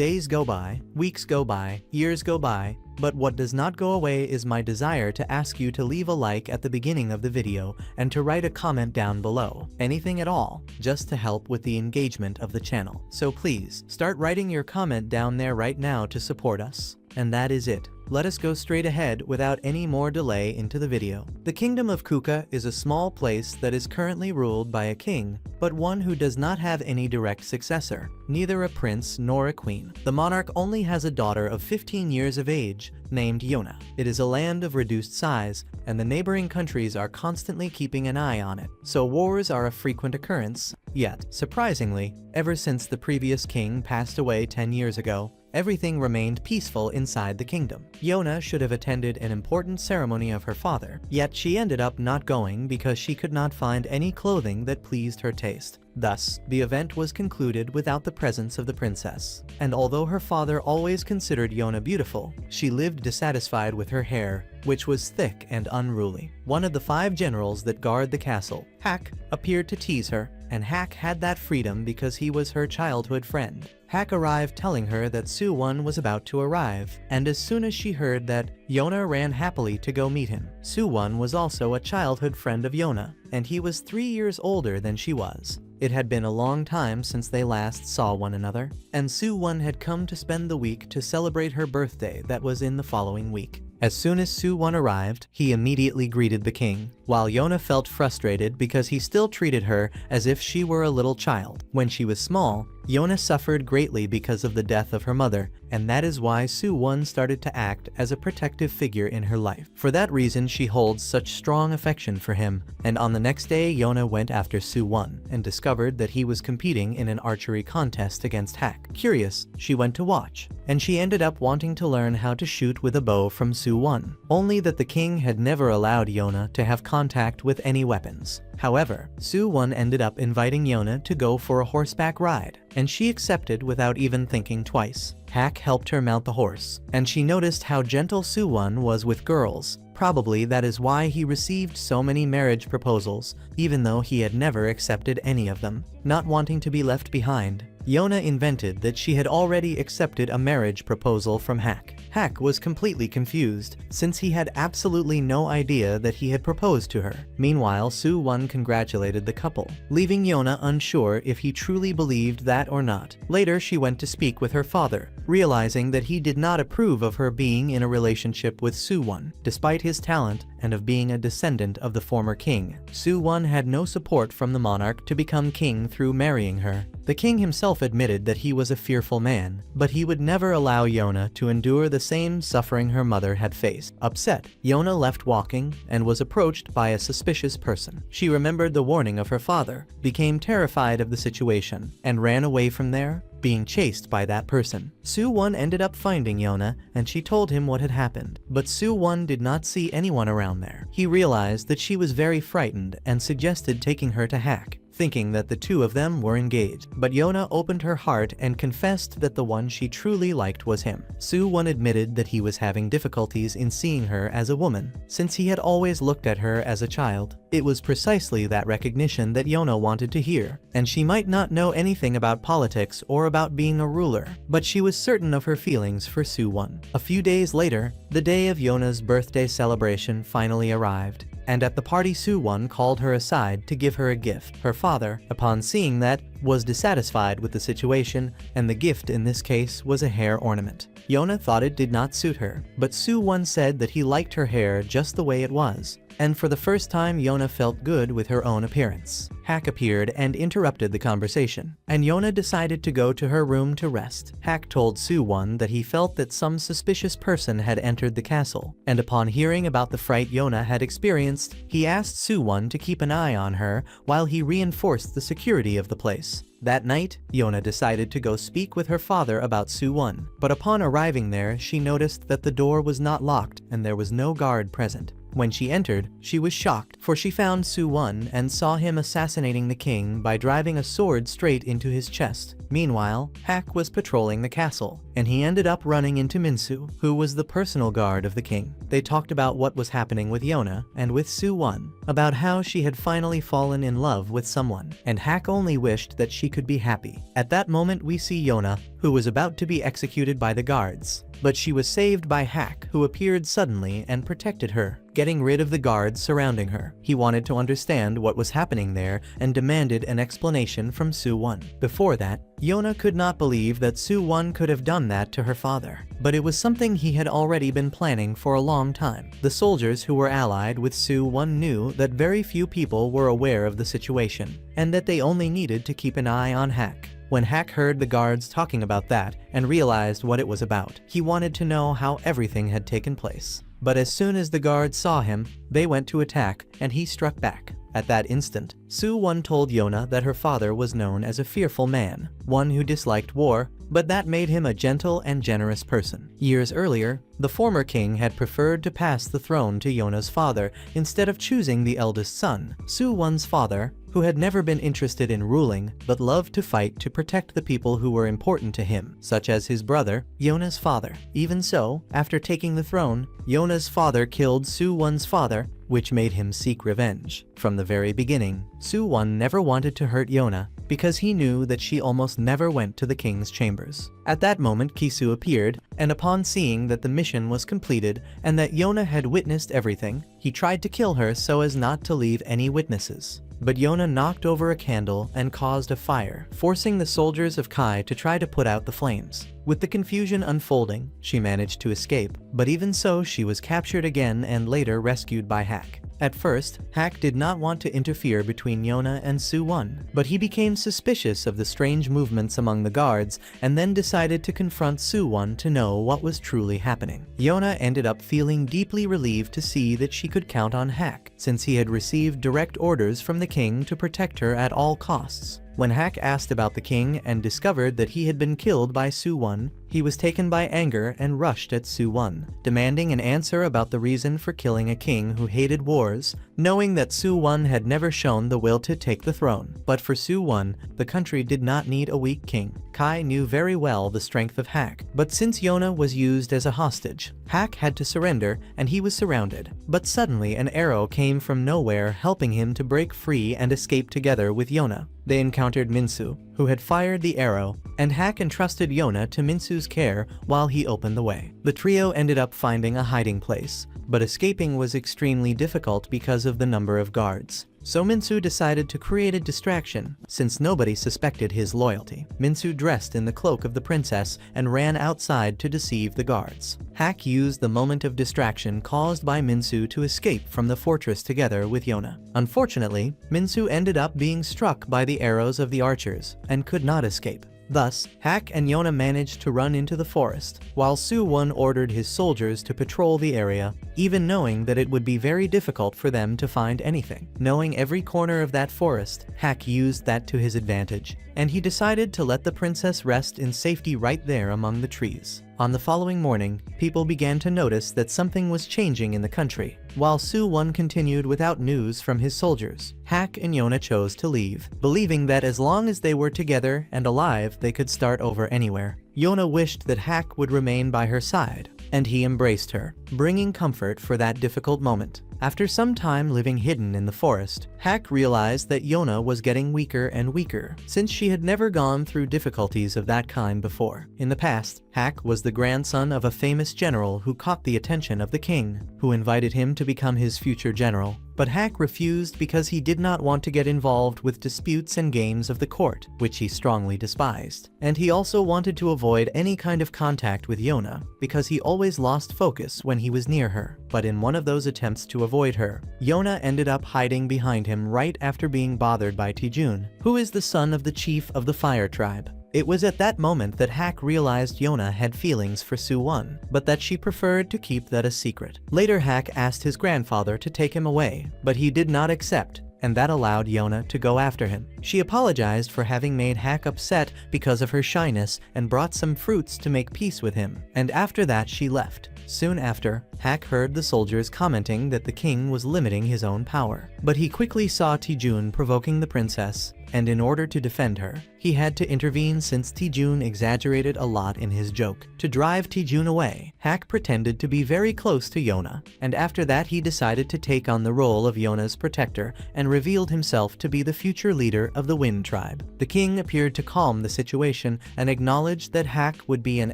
Days go by, weeks go by, years go by, but what does not go away is my desire to ask you to leave a like at the beginning of the video and to write a comment down below. Anything at all, just to help with the engagement of the channel. So please, start writing your comment down there right now to support us. And that is it. Let us go straight ahead without any more delay into the video. The Kingdom of Kuka is a small place that is currently ruled by a king, but one who does not have any direct successor, neither a prince nor a queen. The monarch only has a daughter of 15 years of age, named Yona. It is a land of reduced size, and the neighboring countries are constantly keeping an eye on it, so wars are a frequent occurrence. Yet, surprisingly, ever since the previous king passed away 10 years ago, everything remained peaceful inside the kingdom. Yona should have attended an important ceremony of her father, yet she ended up not going because she could not find any clothing that pleased her taste. Thus, the event was concluded without the presence of the princess. And although her father always considered Yona beautiful, she lived dissatisfied with her hair, which was thick and unruly. One of the 5 generals that guard the castle, Hak, appeared to tease her, and Hak had that freedom because he was her childhood friend. Hak arrived telling her that Su-won was about to arrive, and as soon as she heard that, Yona ran happily to go meet him. Su-won was also a childhood friend of Yona, and he was 3 years older than she was. It had been a long time since they last saw one another, and Su-won had come to spend the week to celebrate her birthday that was in the following week. As soon as Su-won arrived, he immediately greeted the king, while Yona felt frustrated because he still treated her as if she were a little child. When she was small, Yona suffered greatly because of the death of her mother, and that is why Su-won started to act as a protective figure in her life. For that reason, she holds such strong affection for him, and on the next day Yona went after Su-won and discovered that he was competing in an archery contest against Hak. Curious, she went to watch, and she ended up wanting to learn how to shoot with a bow from Su-won. Only that the king had never allowed Yona to have contact with any weapons. However, Su-won ended up inviting Yona to go for a horseback ride, and she accepted without even thinking twice. Hak helped her mount the horse, and she noticed how gentle Su-won was with girls. Probably that is why he received so many marriage proposals, even though he had never accepted any of them. Not wanting to be left behind, Yona invented that she had already accepted a marriage proposal from Hak. Hak was completely confused, since he had absolutely no idea that he had proposed to her. Meanwhile, Su-won congratulated the couple, leaving Yona unsure if he truly believed that or not. Later, she went to speak with her father, realizing that he did not approve of her being in a relationship with Su-won, despite his talent and of being a descendant of the former king. Su-won had no support from the monarch to become king through marrying her. The king himself admitted that he was a fearful man, but he would never allow Yona to endure the same suffering her mother had faced. Upset, Yona left walking and was approached by a suspicious person. She remembered the warning of her father, became terrified of the situation, and ran away from there, being chased by that person. Su-won ended up finding Yona, and she told him what had happened. But Su-won did not see anyone around there. He realized that she was very frightened and suggested taking her to Hak, thinking that the two of them were engaged. But Yona opened her heart and confessed that the one she truly liked was him. Su-won admitted that he was having difficulties in seeing her as a woman, since he had always looked at her as a child. It was precisely that recognition that Yona wanted to hear, and she might not know anything about politics or about being a ruler, but she was certain of her feelings for Su-won. A few days later, the day of Yona's birthday celebration finally arrived, and at the party Su-won called her aside to give her a gift. Her father, upon seeing that, was dissatisfied with the situation, and the gift in this case was a hair ornament. Yona thought it did not suit her, but Su-won said that he liked her hair just the way it was, and for the first time Yona felt good with her own appearance. Hak appeared and interrupted the conversation, and Yona decided to go to her room to rest. Hak told Su-won that he felt that some suspicious person had entered the castle, and upon hearing about the fright Yona had experienced, he asked Su-won to keep an eye on her while he reinforced the security of the place. That night, Yona decided to go speak with her father about Su-won, but upon arriving there, she noticed that the door was not locked and there was no guard present. When she entered, she was shocked, for she found Su-won and saw him assassinating the king by driving a sword straight into his chest. Meanwhile, Hak was patrolling the castle, and he ended up running into Minsu, who was the personal guard of the king. They talked about what was happening with Yona and with Su-won, about how she had finally fallen in love with someone, and Hak only wished that she could be happy. At that moment we see Yona, who was about to be executed by the guards, but she was saved by Hak, who appeared suddenly and protected her, getting rid of the guards surrounding her. He wanted to understand what was happening there and demanded an explanation from Su-won. Before that, Yona could not believe that Su-won could have done that to her father, but it was something he had already been planning for a long time. The soldiers who were allied with Su-won knew that very few people were aware of the situation, and that they only needed to keep an eye on Hak. When Hak heard the guards talking about that and realized what it was about, he wanted to know how everything had taken place. But as soon as the guards saw him, they went to attack, and he struck back. At that instant, Su-won told Yona that her father was known as a fearful man, one who disliked war, but that made him a gentle and generous person. Years earlier, the former king had preferred to pass the throne to Yona's father instead of choosing the eldest son. Su-won's father, who had never been interested in ruling but loved to fight to protect the people who were important to him, such as his brother, Yona's father. Even so, after taking the throne, Yona's father killed Su-won's father, which made him seek revenge. From the very beginning, Su-won never wanted to hurt Yona because he knew that she almost never went to the king's chambers. At that moment, Kisu appeared, and upon seeing that the mission was completed and that Yona had witnessed everything, he tried to kill her so as not to leave any witnesses. But Yona knocked over a candle and caused a fire, forcing the soldiers of Kai to try to put out the flames. With the confusion unfolding, she managed to escape, but even so she was captured again and later rescued by Hak. At first, Hak did not want to interfere between Yona and Su-won, but he became suspicious of the strange movements among the guards and then decided to confront Su-won to know what was truly happening. Yona ended up feeling deeply relieved to see that she could count on Hak, since he had received direct orders from the king to protect her at all costs. When Hak asked about the king and discovered that he had been killed by Su-won, he was taken by anger and rushed at Su-won, demanding an answer about the reason for killing a king who hated wars, knowing that Su-won had never shown the will to take the throne. But for Su-won, the country did not need a weak king. Kai knew very well the strength of Hak, but since Yona was used as a hostage, Hak had to surrender and he was surrounded. But suddenly an arrow came from nowhere, helping him to break free and escape together with Yona. They encountered Minsu, who had fired the arrow, and Hak entrusted Yona to Minsu's care while he opened the way. The trio ended up finding a hiding place, but escaping was extremely difficult because of the number of guards. So Minsu decided to create a distraction, since nobody suspected his loyalty. Minsu dressed in the cloak of the princess and ran outside to deceive the guards. Hak used the moment of distraction caused by Minsu to escape from the fortress together with Yona. Unfortunately, Minsu ended up being struck by the arrows of the archers and could not escape. Thus, Hak and Yona managed to run into the forest, while Su-won ordered his soldiers to patrol the area, even knowing that it would be very difficult for them to find anything. Knowing every corner of that forest, Hak used that to his advantage, and he decided to let the princess rest in safety right there among the trees. On the following morning, people began to notice that something was changing in the country, while Su-won continued without news from his soldiers. Hak and Yona chose to leave, believing that as long as they were together and alive, they could start over anywhere. Yona wished that Hak would remain by her side, and he embraced her, bringing comfort for that difficult moment. After some time living hidden in the forest, Hak realized that Yona was getting weaker and weaker, since she had never gone through difficulties of that kind before. In the past, Hak was the grandson of a famous general who caught the attention of the king, who invited him to become his future general. But Hak refused because he did not want to get involved with disputes and games of the court, which he strongly despised. And he also wanted to avoid any kind of contact with Yona, because he always lost focus when he was near her. But in one of those attempts to avoid her, Yona ended up hiding behind him right after being bothered by Taejun, who is the son of the chief of the Fire Tribe. It was at that moment that Hak realized Yona had feelings for Su-won, but that she preferred to keep that a secret. Later, Hak asked his grandfather to take him away, but he did not accept, and that allowed Yona to go after him. She apologized for having made Hak upset because of her shyness and brought some fruits to make peace with him, and after that she left. Soon after, Hak heard the soldiers commenting that the king was limiting his own power. But he quickly saw Tijun provoking the princess, and in order to defend her, he had to intervene since Tijun exaggerated a lot in his joke. To drive Tijun away, Hak pretended to be very close to Yona, and after that he decided to take on the role of Yona's protector and revealed himself to be the future leader of the Wind Tribe. The king appeared to calm the situation and acknowledged that Hak would be an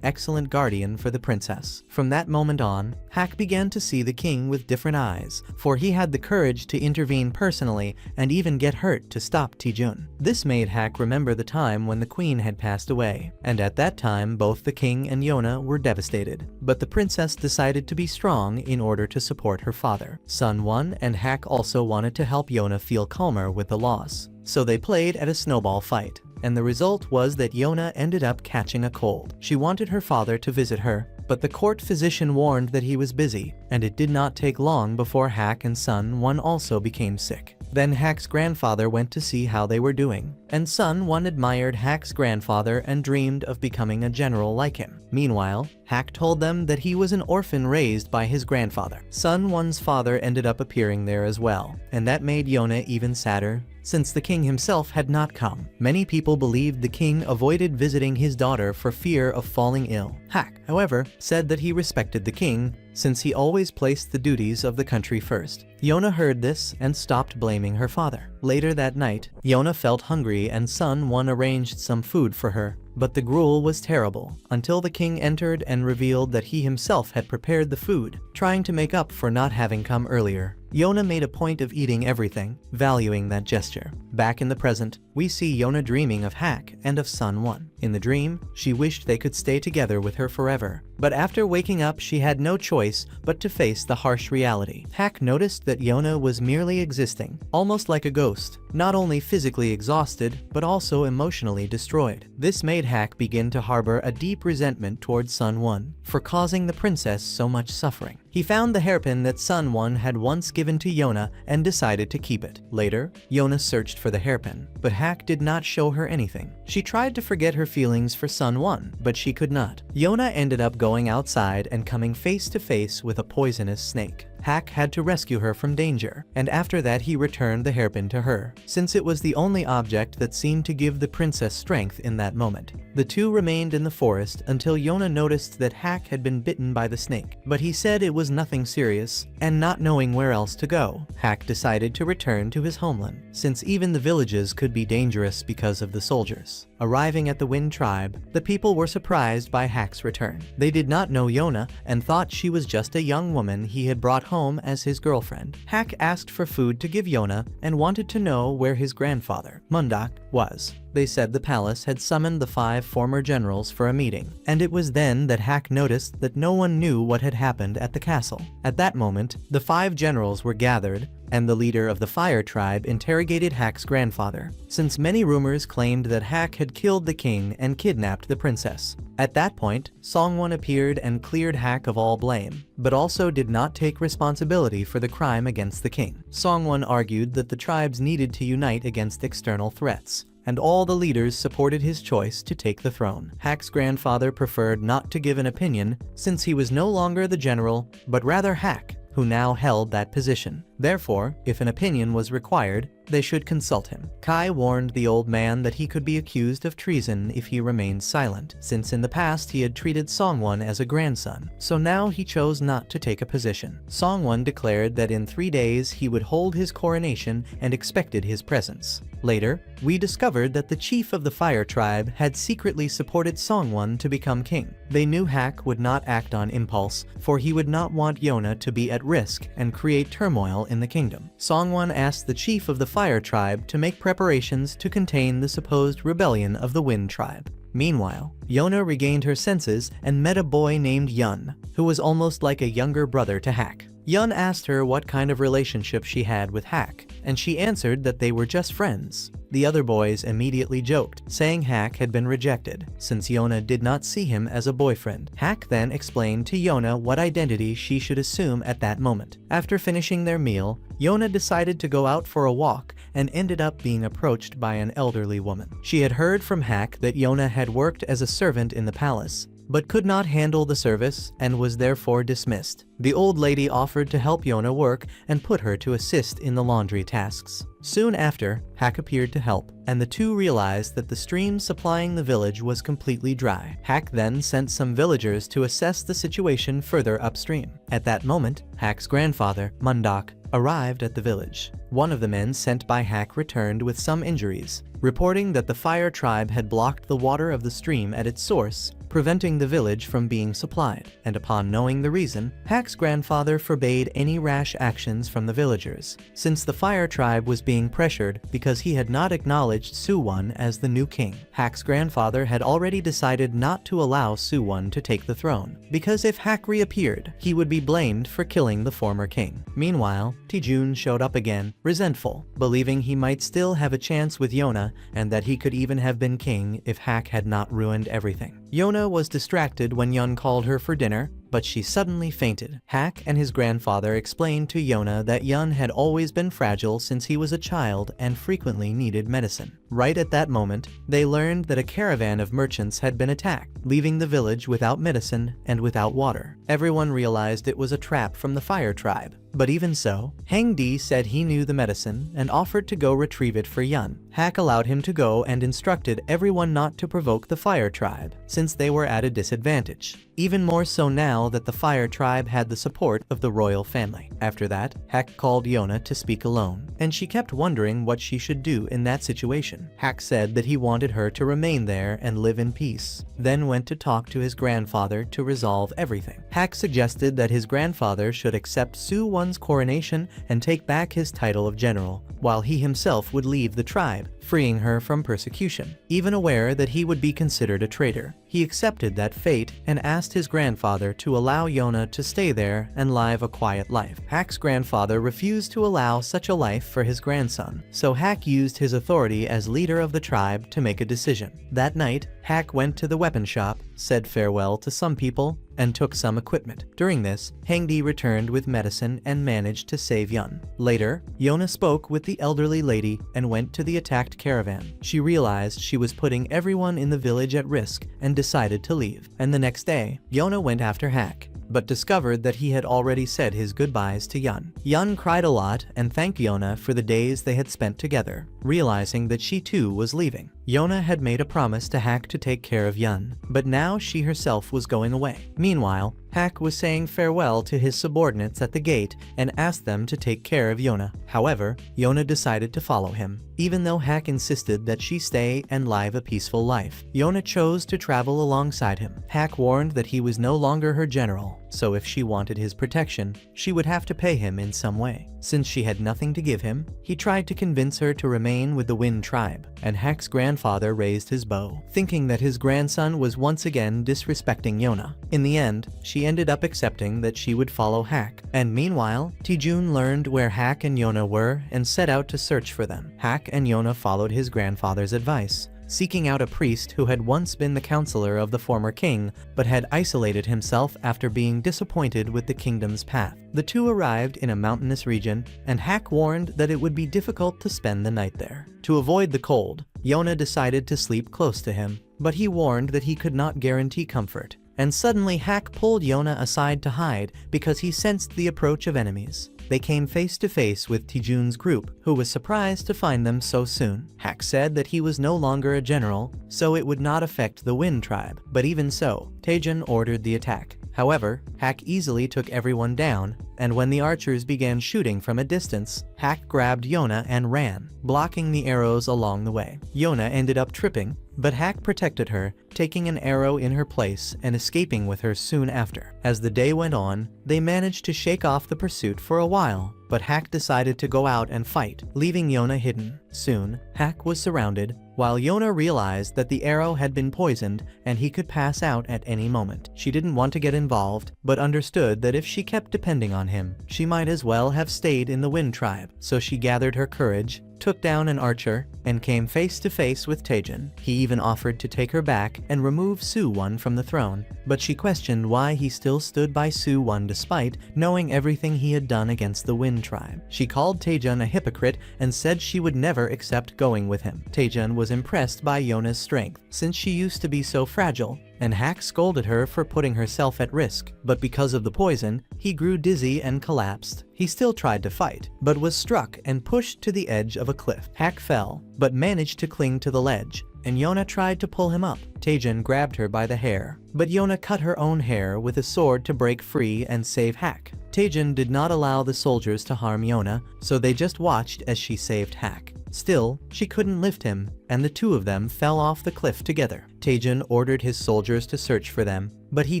excellent guardian for the princess. From that moment on, Hak began to see the king with different eyes, for he had the courage to intervene personally and even get hurt to stop Tijun. This made Hak remember the time when the queen had passed away, and at that time both the king and Yona were devastated. But the princess decided to be strong in order to support her father. Sun won, and Hak also wanted to help Yona feel calmer with the loss. So they played at a snowball fight, and the result was that Yona ended up catching a cold. She wanted her father to visit her, but the court physician warned that he was busy, and it did not take long before Hak and Sun Won also became sick. Then Hak's grandfather went to see how they were doing, and Sun Won admired Hak's grandfather and dreamed of becoming a general like him. Meanwhile, Hak told them that he was an orphan raised by his grandfather. Sun Won's father ended up appearing there as well, and that made Yona even sadder, since the king himself had not come. Many people believed the king avoided visiting his daughter for fear of falling ill. Hak, however, said that he respected the king, since he always placed the duties of the country first. Yona heard this and stopped blaming her father. Later that night, Yona felt hungry and Sun Won arranged some food for her. But the gruel was terrible, until the king entered and revealed that he himself had prepared the food, trying to make up for not having come earlier. Yona made a point of eating everything, valuing that gesture. Back in the present, we see Yona dreaming of Hak and of Sun Won. In the dream, she wished they could stay together with her forever. But after waking up, she had no choice but to face the harsh reality. Hak noticed that Yona was merely existing, almost like a ghost, not only physically exhausted, but also emotionally destroyed. This made Hak begin to harbor a deep resentment towards Sun Won for causing the princess so much suffering. He found the hairpin that Sun Won had once given to Yona and decided to keep it. Later, Yona searched for the hairpin, but Hak did not show her anything. She tried to forget her feelings for Sun Won, but she could not. Yona ended up going outside and coming face to face with a poisonous snake. Hak had to rescue her from danger, and after that he returned the hairpin to her, since it was the only object that seemed to give the princess strength in that moment. The two remained in the forest until Yona noticed that Hak had been bitten by the snake, but he said it was nothing serious, and not knowing where else to go, Hak decided to return to his homeland, since even the villages could be dangerous because of the soldiers. Arriving at the Wind Tribe, the people were surprised by Hak's return. They did not know Yona and thought she was just a young woman he had brought home as his girlfriend. Hak asked for food to give Yona and wanted to know where his grandfather, Mundak, was. They said the palace had summoned the 5 former generals for a meeting, and it was then that Hak noticed that no one knew what had happened at the castle. At that moment, the 5 generals were gathered, and the leader of the Fire Tribe interrogated Hak's grandfather, since many rumors claimed that Hak had killed the king and kidnapped the princess. At that point, Song Won appeared and cleared Hak of all blame, but also did not take responsibility for the crime against the king. Song Won argued that the tribes needed to unite against external threats, and all the leaders supported his choice to take the throne. Hak's grandfather preferred not to give an opinion, since he was no longer the general, but rather Hak, who now held that position. Therefore, if an opinion was required, they should consult him. Kai warned the old man that he could be accused of treason if he remained silent, since in the past he had treated Song Won as a grandson, so now he chose not to take a position. Song Won declared that in 3 days he would hold his coronation and expected his presence. Later, we discovered that the chief of the Fire Tribe had secretly supported Song Won to become king. They knew Hak would not act on impulse, for he would not want Yona to be at risk and create turmoil in the kingdom. Song Won asked the chief of the Fire Tribe to make preparations to contain the supposed rebellion of the Wind Tribe. Meanwhile, Yona regained her senses and met a boy named Yun, who was almost like a younger brother to Hak. Yun asked her what kind of relationship she had with Hak, and she answered that they were just friends. The other boys immediately joked, saying Hak had been rejected, since Yona did not see him as a boyfriend. Hak then explained to Yona what identity she should assume at that moment. After finishing their meal, Yona decided to go out for a walk and ended up being approached by an elderly woman. She had heard from Hak that Yona had worked as a servant in the palace, but could not handle the service and was therefore dismissed. The old lady offered to help Yona work and put her to assist in the laundry tasks. Soon after, Hak appeared to help, and the two realized that the stream supplying the village was completely dry. Hak then sent some villagers to assess the situation further upstream. At that moment, Hak's grandfather, Mundak, arrived at the village. One of the men sent by Hak returned with some injuries, reporting that the fire tribe had blocked the water of the stream at its source, preventing the village from being supplied, and upon knowing the reason, Hak's grandfather forbade any rash actions from the villagers, since the fire tribe was being pressured because he had not acknowledged Suwon as the new king. Hak's grandfather had already decided not to allow Suwon to take the throne, because if Hak reappeared, he would be blamed for killing the former king. Meanwhile, Taejun showed up again, resentful, believing he might still have a chance with Yona and that he could even have been king if Hak had not ruined everything. Yona was distracted when Yun called her for dinner, but she suddenly fainted. Hak and his grandfather explained to Yona that Yun had always been fragile since he was a child and frequently needed medicine. Right at that moment, they learned that a caravan of merchants had been attacked, leaving the village without medicine and without water. Everyone realized it was a trap from the fire tribe. But even so, Hang Di said he knew the medicine and offered to go retrieve it for Yun. Hak allowed him to go and instructed everyone not to provoke the fire tribe, since they were at a disadvantage. Even more so now that the fire tribe had the support of the royal family. After that, Hak called Yona to speak alone, and she kept wondering what she should do in that situation. Hak said that he wanted her to remain there and live in peace, then went to talk to his grandfather to resolve everything. Hak suggested that his grandfather should accept Suwon's coronation and take back his title of general, while he himself would leave the tribe, freeing her from persecution. Even aware that he would be considered a traitor, he accepted that fate and asked his grandfather to allow Yona to stay there and live a quiet life. Hak's grandfather refused to allow such a life for his grandson, so Hak used his authority as leader of the tribe to make a decision. That night, Hak went to the weapon shop, said farewell to some people, and took some equipment. During this, Hang Di returned with medicine and managed to save Yun. Later, Yona spoke with the elderly lady and went to the attacked caravan. She realized she was putting everyone in the village at risk and decided to leave. And the next day, Yona went after Hak, but discovered that he had already said his goodbyes to Yun. Yun cried a lot and thanked Yona for the days they had spent together, realizing that she too was leaving. Yona had made a promise to Hak to take care of Yun, but now she herself was going away. Meanwhile, Hak was saying farewell to his subordinates at the gate and asked them to take care of Yona. However, Yona decided to follow him, even though Hak insisted that she stay and live a peaceful life. Yona chose to travel alongside him. Hak warned that he was no longer her general, so if she wanted his protection, she would have to pay him in some way. Since she had nothing to give him, he tried to convince her to remain with the Wind tribe, and Hak's grandfather raised his bow, thinking that his grandson was once again disrespecting Yona. In the end, she ended up accepting that she would follow Hak, and meanwhile, Taejun learned where Hak and Yona were and set out to search for them. Hak and Yona followed his grandfather's advice, seeking out a priest who had once been the counselor of the former king, but had isolated himself after being disappointed with the kingdom's path. The two arrived in a mountainous region, and Hak warned that it would be difficult to spend the night there. To avoid the cold, Yona decided to sleep close to him, but he warned that he could not guarantee comfort. And suddenly Hak pulled Yona aside to hide because he sensed the approach of enemies. They came face to face with Taejun's group, who was surprised to find them so soon. Hak said that he was no longer a general, so it would not affect the Wind tribe. But even so, Taejun ordered the attack. However, Hak easily took everyone down, and when the archers began shooting from a distance, Hak grabbed Yona and ran, blocking the arrows along the way. Yona ended up tripping, but Hak protected her, taking an arrow in her place and escaping with her soon after. As the day went on, they managed to shake off the pursuit for a while, but Hak decided to go out and fight, leaving Yona hidden. Soon, Hak was surrounded, while Yona realized that the arrow had been poisoned and he could pass out at any moment. She didn't want to get involved, but understood that if she kept depending on him, she might as well have stayed in the Wind tribe. So she gathered her courage, took down an archer, and came face to face with Taejun. He even offered to take her back and remove Suwon from the throne, but she questioned why he still stood by Suwon despite knowing everything he had done against the Wind tribe. She called Taejun a hypocrite and said she would never accept going with him. Taejun was impressed by Yona's strength. Since she used to be so fragile, and Hak scolded her for putting herself at risk, but because of the poison, he grew dizzy and collapsed. He still tried to fight, but was struck and pushed to the edge of a cliff. Hak fell, but managed to cling to the ledge, and Yona tried to pull him up. Taejin grabbed her by the hair, but Yona cut her own hair with a sword to break free and save Hak. Taejin did not allow the soldiers to harm Yona, so they just watched as she saved Hak. Still, she couldn't lift him, and the two of them fell off the cliff together. Taejin ordered his soldiers to search for them, but he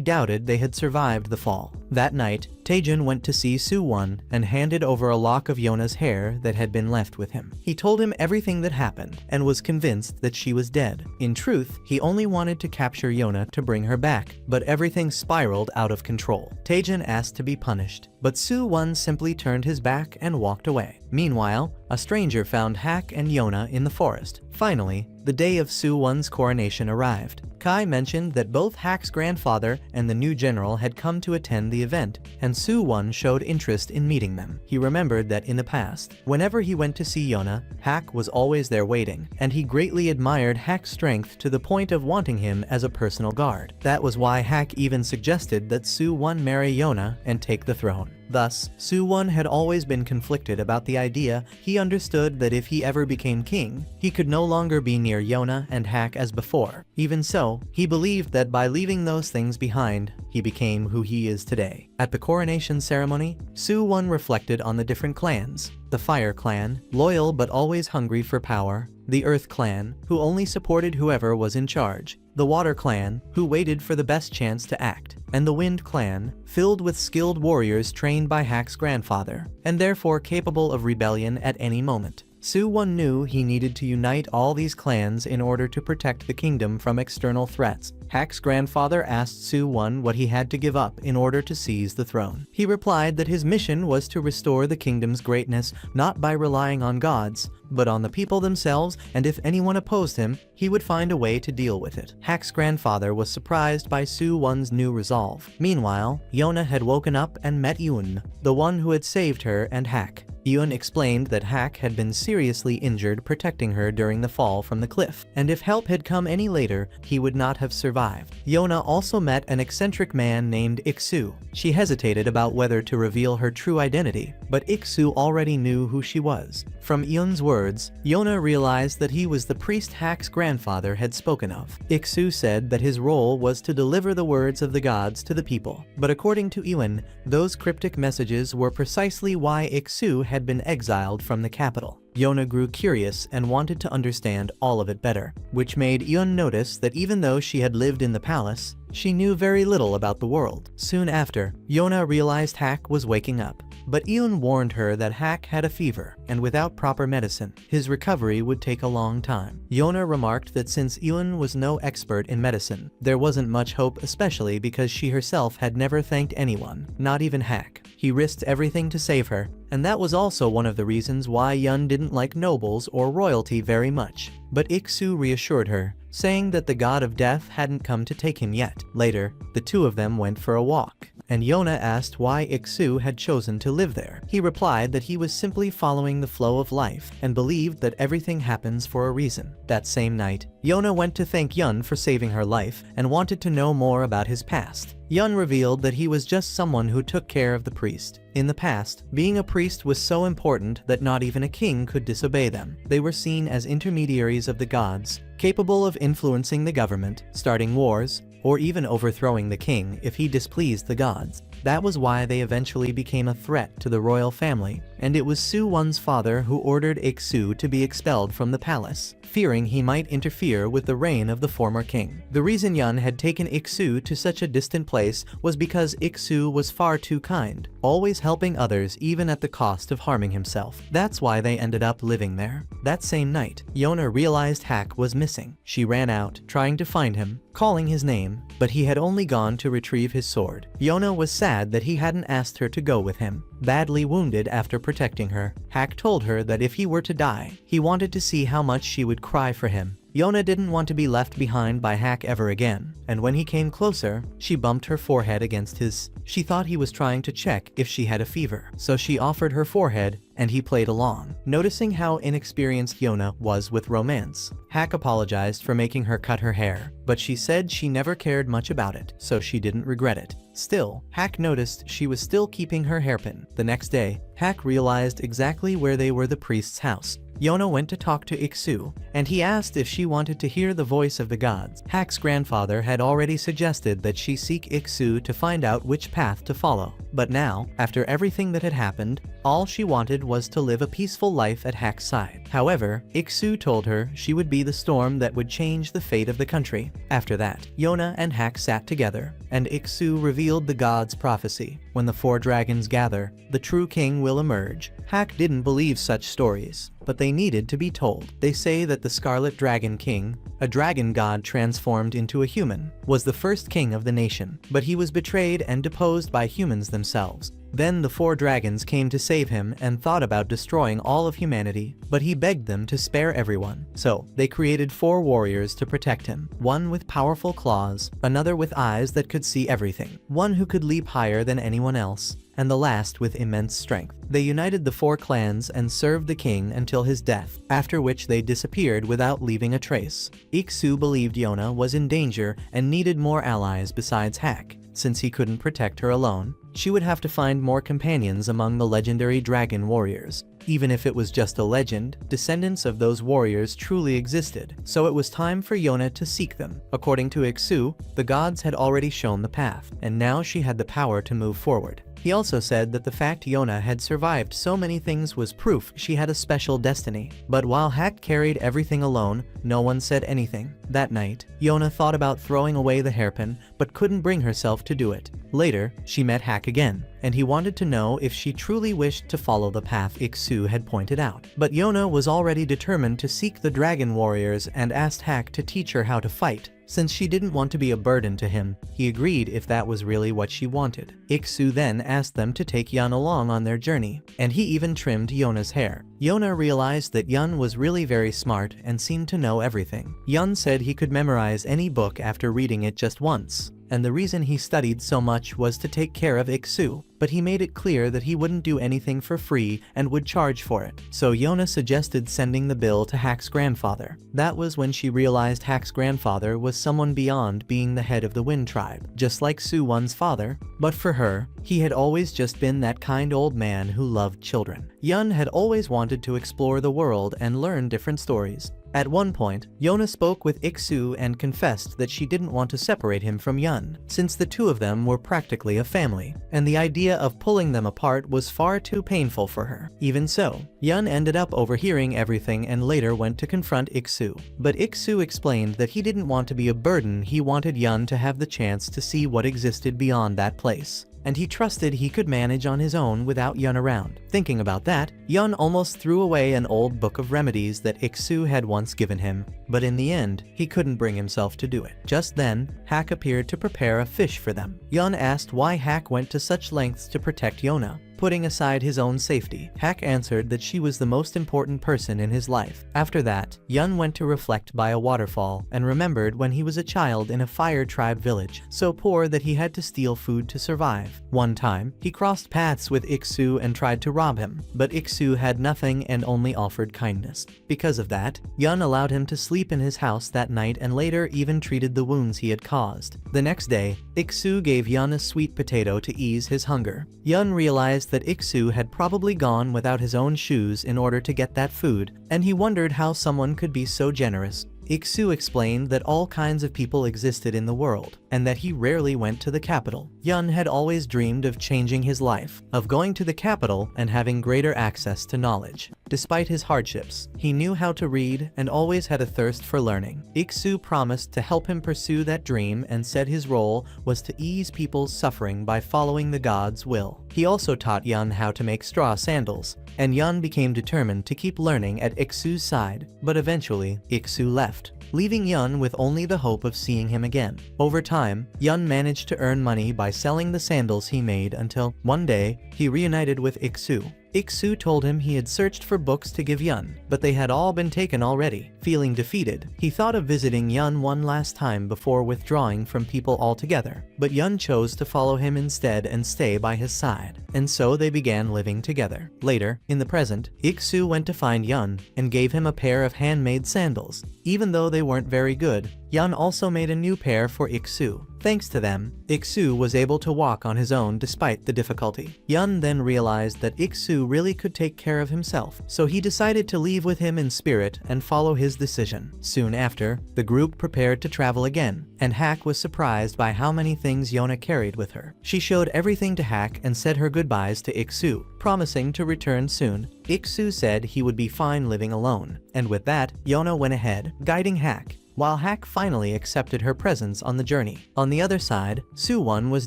doubted they had survived the fall. That night, Taejin went to see Soo-won and handed over a lock of Yona's hair that had been left with him. He told him everything that happened and was convinced that she was dead. In truth, he only wanted to capture Yona to bring her back, but everything spiraled out of control. Taejin asked to be punished, but Soo-won simply turned his back and walked away. Meanwhile, a stranger found Hak and Yona in the forest. Finally, the day of Soo-won's coronation arrived. Kai mentioned that both Hak's grandfather and the new general had come to attend the event, and Soo-won showed interest in meeting them. He remembered that in the past, whenever he went to see Yona, Hak was always there waiting, and he greatly admired Hak's strength to the point of wanting him as a personal guard. That was why Hak even suggested that Soo-won marry Yona and take the throne. Thus, Soo-won had always been conflicted about the idea. He understood that if he ever became king, he could no longer be near Yona and Hak as before. Even so, he believed that by leaving those things behind, he became who he is today. At the coronation ceremony, Soo-won reflected on the different clans. The Fire Clan, loyal but always hungry for power. The Earth Clan, who only supported whoever was in charge. The Water Clan, who waited for the best chance to act. And the Wind Clan, filled with skilled warriors trained by Hak's grandfather, and therefore capable of rebellion at any moment. Soo-won knew he needed to unite all these clans in order to protect the kingdom from external threats. Hak's grandfather asked Soo-won what he had to give up in order to seize the throne. He replied that his mission was to restore the kingdom's greatness not by relying on gods, but on the people themselves, and if anyone opposed him, he would find a way to deal with it. Hak's grandfather was surprised by Soo-won's new resolve. Meanwhile, Yona had woken up and met Yoon, the one who had saved her and Hak. Yoon explained that Hak had been seriously injured protecting her during the fall from the cliff, and if help had come any later, he would not have survived. Yona also met an eccentric man named Ik-soo. She hesitated about whether to reveal her true identity, but Ik-soo already knew who she was. From Yoon's words, Yona realized that he was the priest Hak's grandfather had spoken of. Ik-soo said that his role was to deliver the words of the gods to the people, but according to Yoon, those cryptic messages were precisely why Ik-soo had been exiled from the capital. Yona grew curious and wanted to understand all of it better, which made Yoon notice that even though she had lived in the palace, she knew very little about the world. Soon after, Yona realized Hak was waking up, but Yoon warned her that Hak had a fever, and without proper medicine, his recovery would take a long time. Yona remarked that since Yoon was no expert in medicine, there wasn't much hope, especially because she herself had never thanked anyone, not even Hak. He risked everything to save her, and that was also one of the reasons why Yoon didn't like nobles or royalty very much. But Ik-soo reassured her, saying that the god of death hadn't come to take him yet. Later, the two of them went for a walk, and Yona asked why Ik-soo had chosen to live there. He replied that he was simply following the flow of life and believed that everything happens for a reason. That same night, Yona went to thank Yoon for saving her life and wanted to know more about his past. Yoon revealed that he was just someone who took care of the priest. In the past, being a priest was so important that not even a king could disobey them. They were seen as intermediaries of the gods, capable of influencing the government, starting wars, or even overthrowing the king if he displeased the gods. That was why they eventually became a threat to the royal family, and it was Soo-won's father who ordered Ik-soo to be expelled from the palace, fearing he might interfere with the reign of the former king. The reason Yoon had taken Ik-soo to such a distant place was because Ik-soo was far too kind, always helping others even at the cost of harming himself. That's why they ended up living there. That same night, Yona realized Hak was missing. She ran out, trying to find him, calling his name, but he had only gone to retrieve his sword. Yona was sad that he hadn't asked her to go with him. Badly wounded after protecting her, Hak told her that if he were to die, he wanted to see how much she would cry for him. Yona didn't want to be left behind by Hak ever again, and when he came closer, she bumped her forehead against his. She thought he was trying to check if she had a fever, so she offered her forehead and he played along. Noticing how inexperienced Yona was with romance, Hak apologized for making her cut her hair, but she said she never cared much about it, so she didn't regret it. Still, Hak noticed she was still keeping her hairpin. The next day, Hak realized exactly where they were: the priest's house. Yona went to talk to Iksu, and he asked if she wanted to hear the voice of the gods. Hak's grandfather had already suggested that she seek Iksu to find out which path to follow. But now, after everything that had happened, all she wanted was to live a peaceful life at Hak's side. However, Iksu told her she would be the storm that would change the fate of the country. After that, Yona and Hak sat together, and Iksu revealed the god's prophecy. When the 4 dragons gather, the true king will emerge. Hak didn't believe such stories, but they needed to be told. They say that the Scarlet Dragon King, a dragon god transformed into a human, was the first king of the nation, but he was betrayed and deposed by humans themselves. Then the 4 dragons came to save him and thought about destroying all of humanity, but he begged them to spare everyone. So, they created 4 warriors to protect him. One with powerful claws, another with eyes that could see everything, one who could leap higher than anyone else, and the last with immense strength. They united the 4 clans and served the king until his death, after which they disappeared without leaving a trace. Iksu believed Yona was in danger and needed more allies besides Hak. Since he couldn't protect her alone, she would have to find more companions among the legendary dragon warriors. Even if it was just a legend, descendants of those warriors truly existed, so it was time for Yona to seek them. According to Iksu, the gods had already shown the path, and now she had the power to move forward. He also said that the fact Yona had survived so many things was proof she had a special destiny. But while Hak carried everything alone, no one said anything. That night, Yona thought about throwing away the hairpin, but couldn't bring herself to do it. Later, she met Hak again, and he wanted to know if she truly wished to follow the path Iksu had pointed out. But Yona was already determined to seek the dragon warriors and asked Hak to teach her how to fight. Since she didn't want to be a burden to him, he agreed if that was really what she wanted. Iksu then asked them to take Yun along on their journey, and he even trimmed Yona's hair. Yona realized that Yun was really very smart and seemed to know everything. Yun said he could memorize any book after reading it just once, and the reason he studied so much was to take care of Iksu, but he made it clear that he wouldn't do anything for free and would charge for it. So Yona suggested sending the bill to Hak's grandfather. That was when she realized Hak's grandfather was someone beyond being the head of the Wind Tribe, just like Suwon's father, but for her, he had always just been that kind old man who loved children. Yun had always wanted to explore the world and learn different stories. At one point, Yona spoke with Iksu and confessed that she didn't want to separate him from Yun, since the two of them were practically a family, and the idea of pulling them apart was far too painful for her. Even so, Yun ended up overhearing everything and later went to confront Iksu. But Iksu explained that he didn't want to be a burden, he wanted Yun to have the chance to see what existed beyond that place, and he trusted he could manage on his own without Yun around. Thinking about that, Yun almost threw away an old book of remedies that Iksu had once given him, but in the end, he couldn't bring himself to do it. Just then, Hak appeared to prepare a fish for them. Yun asked why Hak went to such lengths to protect Yona. Putting aside his own safety, Hak answered that she was the most important person in his life. After that, Yun went to reflect by a waterfall and remembered when he was a child in a fire tribe village, so poor that he had to steal food to survive. One time, he crossed paths with Iksu and tried to rob him, but Iksu had nothing and only offered kindness. Because of that, Yun allowed him to sleep in his house that night and later even treated the wounds he had caused. The next day, Iksu gave Yun a sweet potato to ease his hunger. Yun realized that Iksu had probably gone without his own shoes in order to get that food, and he wondered how someone could be so generous. Iksu explained that all kinds of people existed in the world, and that he rarely went to the capital. Yun had always dreamed of changing his life, of going to the capital and having greater access to knowledge. Despite his hardships, he knew how to read and always had a thirst for learning. Iksu promised to help him pursue that dream and said his role was to ease people's suffering by following the god's will. He also taught Yun how to make straw sandals, and Yun became determined to keep learning at Iksu's side, but eventually, Iksu left, leaving Yun with only the hope of seeing him again. Over time, Yun managed to earn money by selling the sandals he made until, one day, he reunited with Iksu. Ik-soo told him he had searched for books to give Yun, but they had all been taken already. Feeling defeated, he thought of visiting Yun one last time before withdrawing from people altogether, but Yun chose to follow him instead and stay by his side, and so they began living together. Later, in the present, Ik-soo went to find Yun and gave him a pair of handmade sandals. Even though they weren't very good, Yun also made a new pair for Ik-soo. Thanks to them, Ik-soo was able to walk on his own despite the difficulty. Yun then realized that Ik-soo really could take care of himself, so he decided to leave with him in spirit and follow his decision. Soon after, the group prepared to travel again, and Hak was surprised by how many things Yona carried with her. She showed everything to Hak and said her goodbyes to Ik-soo, promising to return soon. Ik-soo said he would be fine living alone, and with that, Yona went ahead, guiding Hak, while Hak finally accepted her presence on the journey. On the other side, Soo-won was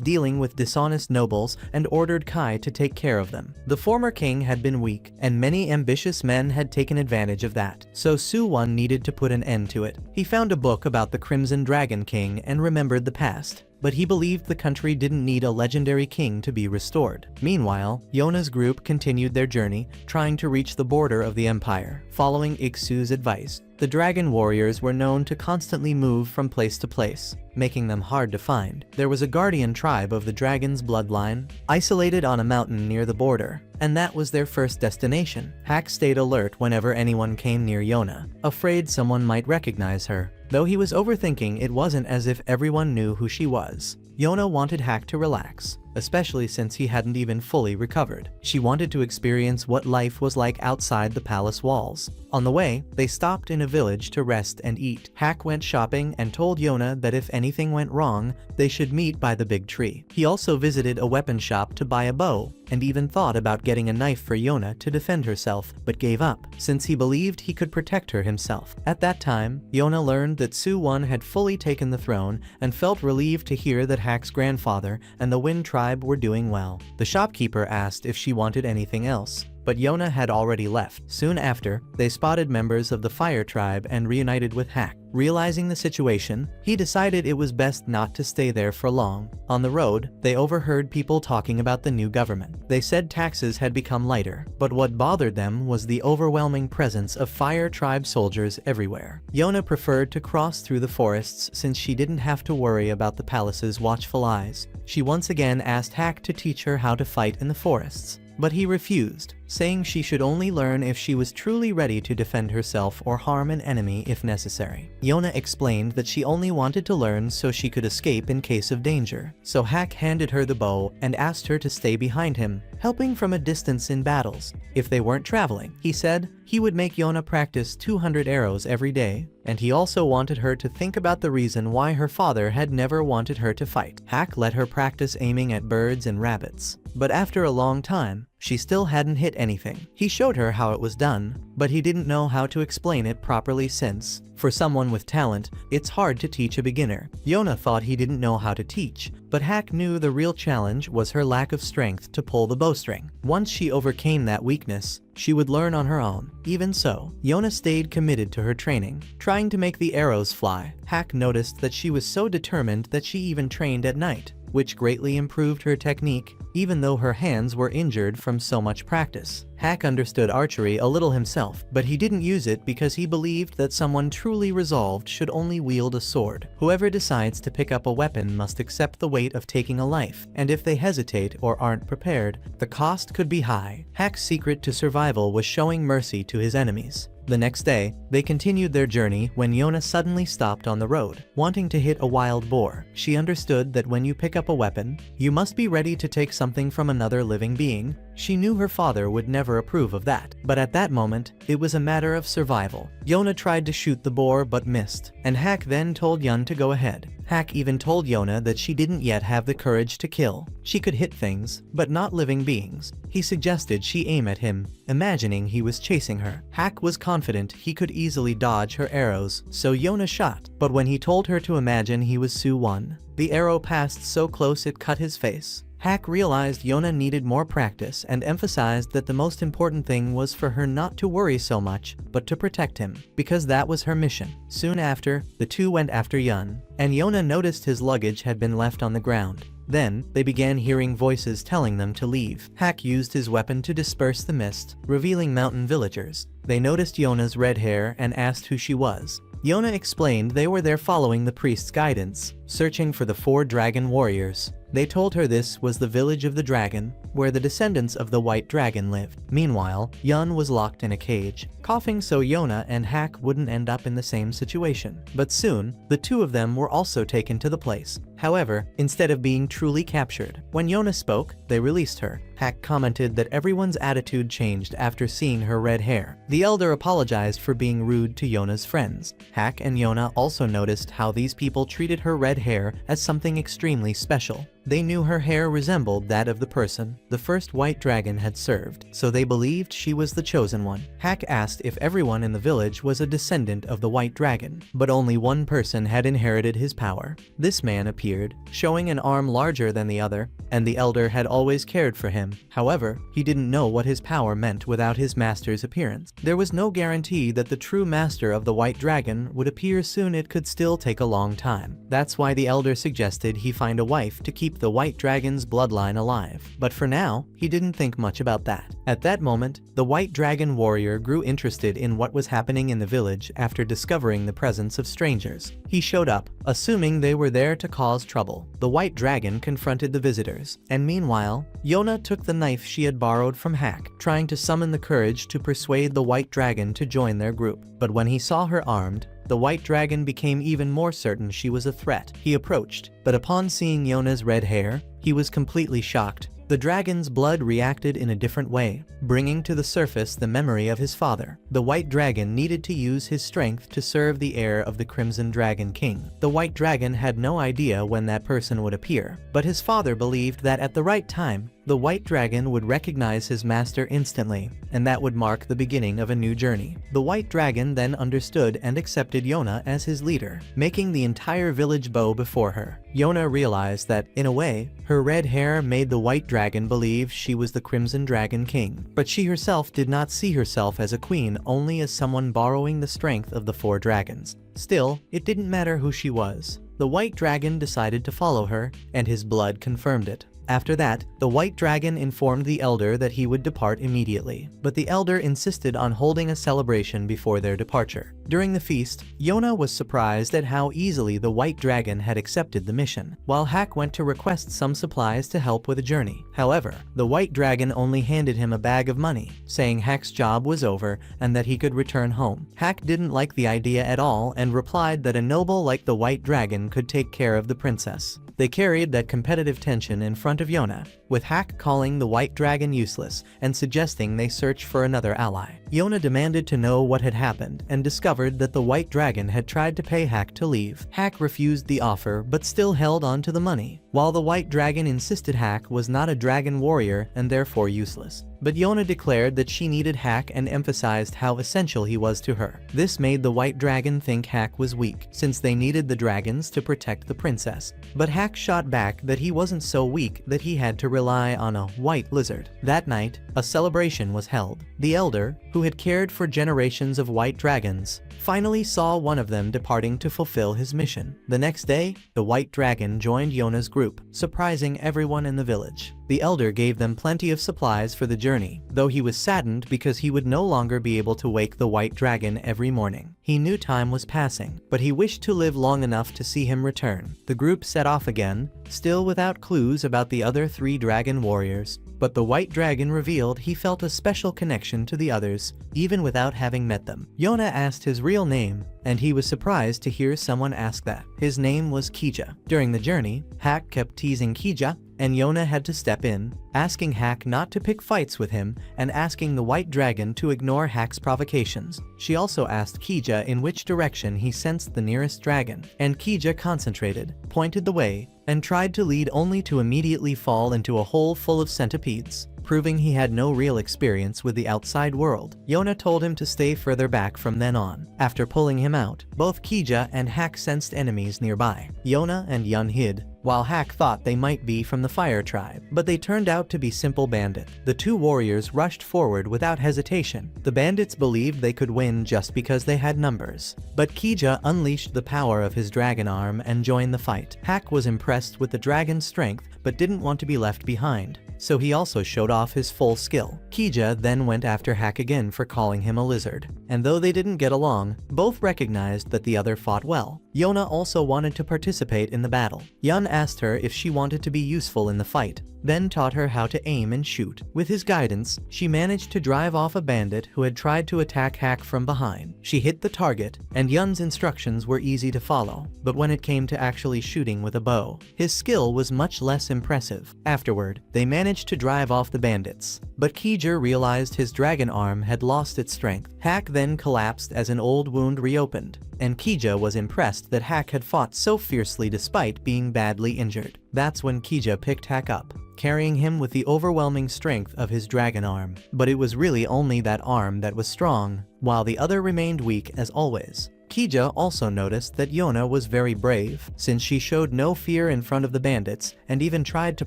dealing with dishonest nobles and ordered Kai to take care of them. The former king had been weak, and many ambitious men had taken advantage of that, so Soo-won needed to put an end to it. He found a book about the Crimson Dragon King and remembered the past, but he believed the country didn't need a legendary king to be restored. Meanwhile, Yona's group continued their journey, trying to reach the border of the empire. Following Ik-soo's advice, the dragon warriors were known to constantly move from place to place, making them hard to find. There was a guardian tribe of the dragon's bloodline, isolated on a mountain near the border, and that was their first destination. Hak stayed alert whenever anyone came near Yona, afraid someone might recognize her. Though he was overthinking, it wasn't as if everyone knew who she was. Yona wanted Hak to relax, especially since he hadn't even fully recovered. She wanted to experience what life was like outside the palace walls. On the way, they stopped in a village to rest and eat. Hak went shopping and told Yona that if anything went wrong, they should meet by the big tree. He also visited a weapon shop to buy a bow, and even thought about getting a knife for Yona to defend herself, but gave up, since he believed he could protect her himself. At that time, Yona learned that Soo-won had fully taken the throne and felt relieved to hear that Hak's grandfather and the Wind tribe were doing well. The shopkeeper asked if she wanted anything else, but Yona had already left. Soon after, they spotted members of the Fire tribe and reunited with Hak. Realizing the situation, he decided it was best not to stay there for long. On the road, they overheard people talking about the new government. They said taxes had become lighter, but what bothered them was the overwhelming presence of Fire tribe soldiers everywhere. Yona preferred to cross through the forests since she didn't have to worry about the palace's watchful eyes. She once again asked Hak to teach her how to fight in the forests, but he refused, saying she should only learn if she was truly ready to defend herself or harm an enemy if necessary. Yona explained that she only wanted to learn so she could escape in case of danger, so Hak handed her the bow and asked her to stay behind him, helping from a distance in battles. If they weren't traveling, he said, he would make Yona practice 200 arrows every day, and he also wanted her to think about the reason why her father had never wanted her to fight. Hak let her practice aiming at birds and rabbits, but after a long time, she still hadn't hit anything. He showed her how it was done, but he didn't know how to explain it properly since, for someone with talent, it's hard to teach a beginner. Yona thought he didn't know how to teach, but Hak knew the real challenge was her lack of strength to pull the bowstring. Once she overcame that weakness, she would learn on her own. Even so, Yona stayed committed to her training, trying to make the arrows fly. Hak noticed that she was so determined that she even trained at night, which greatly improved her technique, even though her hands were injured from so much practice. Hak understood archery a little himself, but he didn't use it because he believed that someone truly resolved should only wield a sword. Whoever decides to pick up a weapon must accept the weight of taking a life, and if they hesitate or aren't prepared, the cost could be high. Hak's secret to survival was showing mercy to his enemies. The next day, they continued their journey when Yona suddenly stopped on the road, wanting to hit a wild boar. She understood that when you pick up a weapon, you must be ready to take something from another living being. She knew her father would never approve of that, but at that moment, it was a matter of survival. Yona tried to shoot the boar but missed, and Hak then told Yun to go ahead. Hak even told Yona that she didn't yet have the courage to kill. She could hit things, but not living beings. He suggested she aim at him, imagining he was chasing her. Hak was confident he could easily dodge her arrows, so Yona shot, but when he told her to imagine he was Soo-won, the arrow passed so close it cut his face. Hak realized Yona needed more practice and emphasized that the most important thing was for her not to worry so much, but to protect him, because that was her mission. Soon after, the two went after Yun, and Yona noticed his luggage had been left on the ground. Then, they began hearing voices telling them to leave. Hak used his weapon to disperse the mist, revealing mountain villagers. They noticed Yona's red hair and asked who she was. Yona explained they were there following the priest's guidance, searching for the 4 dragon warriors. They told her this was the village of the dragon, where the descendants of the white dragon lived. Meanwhile, Yun was locked in a cage, coughing so Yona and Hak wouldn't end up in the same situation. But soon, the 2 of them were also taken to the place. However, instead of being truly captured, when Yona spoke, they released her. Hak commented that everyone's attitude changed after seeing her red hair. The elder apologized for being rude to Yona's friends. Hak and Yona also noticed how these people treated her red hair as something extremely special. They knew her hair resembled that of the person the first white dragon had served, so they believed she was the chosen one. Hak asked if everyone in the village was a descendant of the white dragon, but only one person had inherited his power. This man appeared, showing an arm larger than the other, and the elder had always cared for him. However, he didn't know what his power meant without his master's appearance. There was no guarantee that the true master of the white dragon would appear soon. It could still take a long time. That's why the elder suggested he find a wife to keep the white dragon's bloodline alive. But for now, he didn't think much about that. At that moment, the white dragon warrior grew interested in what was happening in the village after discovering the presence of strangers. He showed up, assuming they were there to cause trouble. The white dragon confronted the visitors, and meanwhile, Yona took the knife she had borrowed from Hak, trying to summon the courage to persuade the white dragon to join their group. But when he saw her armed, the white dragon became even more certain she was a threat. He approached, but upon seeing Yona's red hair, he was completely shocked. The dragon's blood reacted in a different way, bringing to the surface the memory of his father. The white dragon needed to use his strength to serve the heir of the Crimson Dragon King. The white dragon had no idea when that person would appear, but his father believed that at the right time, the white dragon would recognize his master instantly, and that would mark the beginning of a new journey. The white dragon then understood and accepted Yona as his leader, making the entire village bow before her. Yona realized that, in a way, her red hair made the white dragon believe she was the Crimson Dragon King. But she herself did not see herself as a queen, only as someone borrowing the strength of the 4 dragons. Still, it didn't matter who she was. The white dragon decided to follow her, and his blood confirmed it. After that, the white dragon informed the elder that he would depart immediately, but the elder insisted on holding a celebration before their departure. During the feast, Yona was surprised at how easily the white dragon had accepted the mission, while Hak went to request some supplies to help with the journey. However, the white dragon only handed him a bag of money, saying Hak's job was over and that he could return home. Hak didn't like the idea at all and replied that a noble like the white dragon could take care of the princess. They carried that competitive tension in front of Yona, with Hak calling the white dragon useless and suggesting they search for another ally. Yona demanded to know what had happened and discovered that the white dragon had tried to pay Hak to leave. Hak refused the offer but still held on to the money, while the white dragon insisted Hak was not a dragon warrior and therefore useless. But Yona declared that she needed Hak and emphasized how essential he was to her. This made the white dragon think Hak was weak, since they needed the dragons to protect the princess. But Hak shot back that he wasn't so weak that he had to rely on a white lizard. That night, a celebration was held. The elder, who had cared for generations of white dragons, finally saw one of them departing to fulfill his mission. The next day, the white dragon joined Yona's group, surprising everyone in the village. The elder gave them plenty of supplies for the journey, though he was saddened because he would no longer be able to wake the white dragon every morning. He knew time was passing, but he wished to live long enough to see him return. The group set off again, still without clues about the other 3 dragon warriors, but the white dragon revealed he felt a special connection to the others, even without having met them. Yona asked his real name, and he was surprised to hear someone ask that. His name was Kija. During the journey, Hak kept teasing Kija, and Yona had to step in, asking Hak not to pick fights with him and asking the white dragon to ignore Hak's provocations. She also asked Kija in which direction he sensed the nearest dragon, and Kija concentrated, pointed the way, and tried to lead only to immediately fall into a hole full of centipedes, proving he had no real experience with the outside world. Yona told him to stay further back from then on. After pulling him out, both Kija and Hak sensed enemies nearby. Yona and Yun hid, while Hak thought they might be from the Fire Tribe, but they turned out to be simple bandits. The two warriors rushed forward without hesitation. The bandits believed they could win just because they had numbers. But Kija unleashed the power of his dragon arm and joined the fight. Hak was impressed with the dragon's strength but didn't want to be left behind, so he also showed off his full skill. Kija then went after Hak again for calling him a lizard, and though they didn't get along, both recognized that the other fought well. Yona also wanted to participate in the battle. Yun asked her if she wanted to be useful in the fight, then taught her how to aim and shoot. With his guidance, she managed to drive off a bandit who had tried to attack Hak from behind. She hit the target, and Yun's instructions were easy to follow, but when it came to actually shooting with a bow, his skill was much less impressive. Afterward, they managed to drive off the bandits, but Kija realized his dragon arm had lost its strength. Hak then collapsed as an old wound reopened, and Kija was impressed that Hak had fought so fiercely despite being badly injured. That's when Kija picked Hak up, carrying him with the overwhelming strength of his dragon arm. But it was really only that arm that was strong, while the other remained weak as always. Kija also noticed that Yona was very brave, since she showed no fear in front of the bandits and even tried to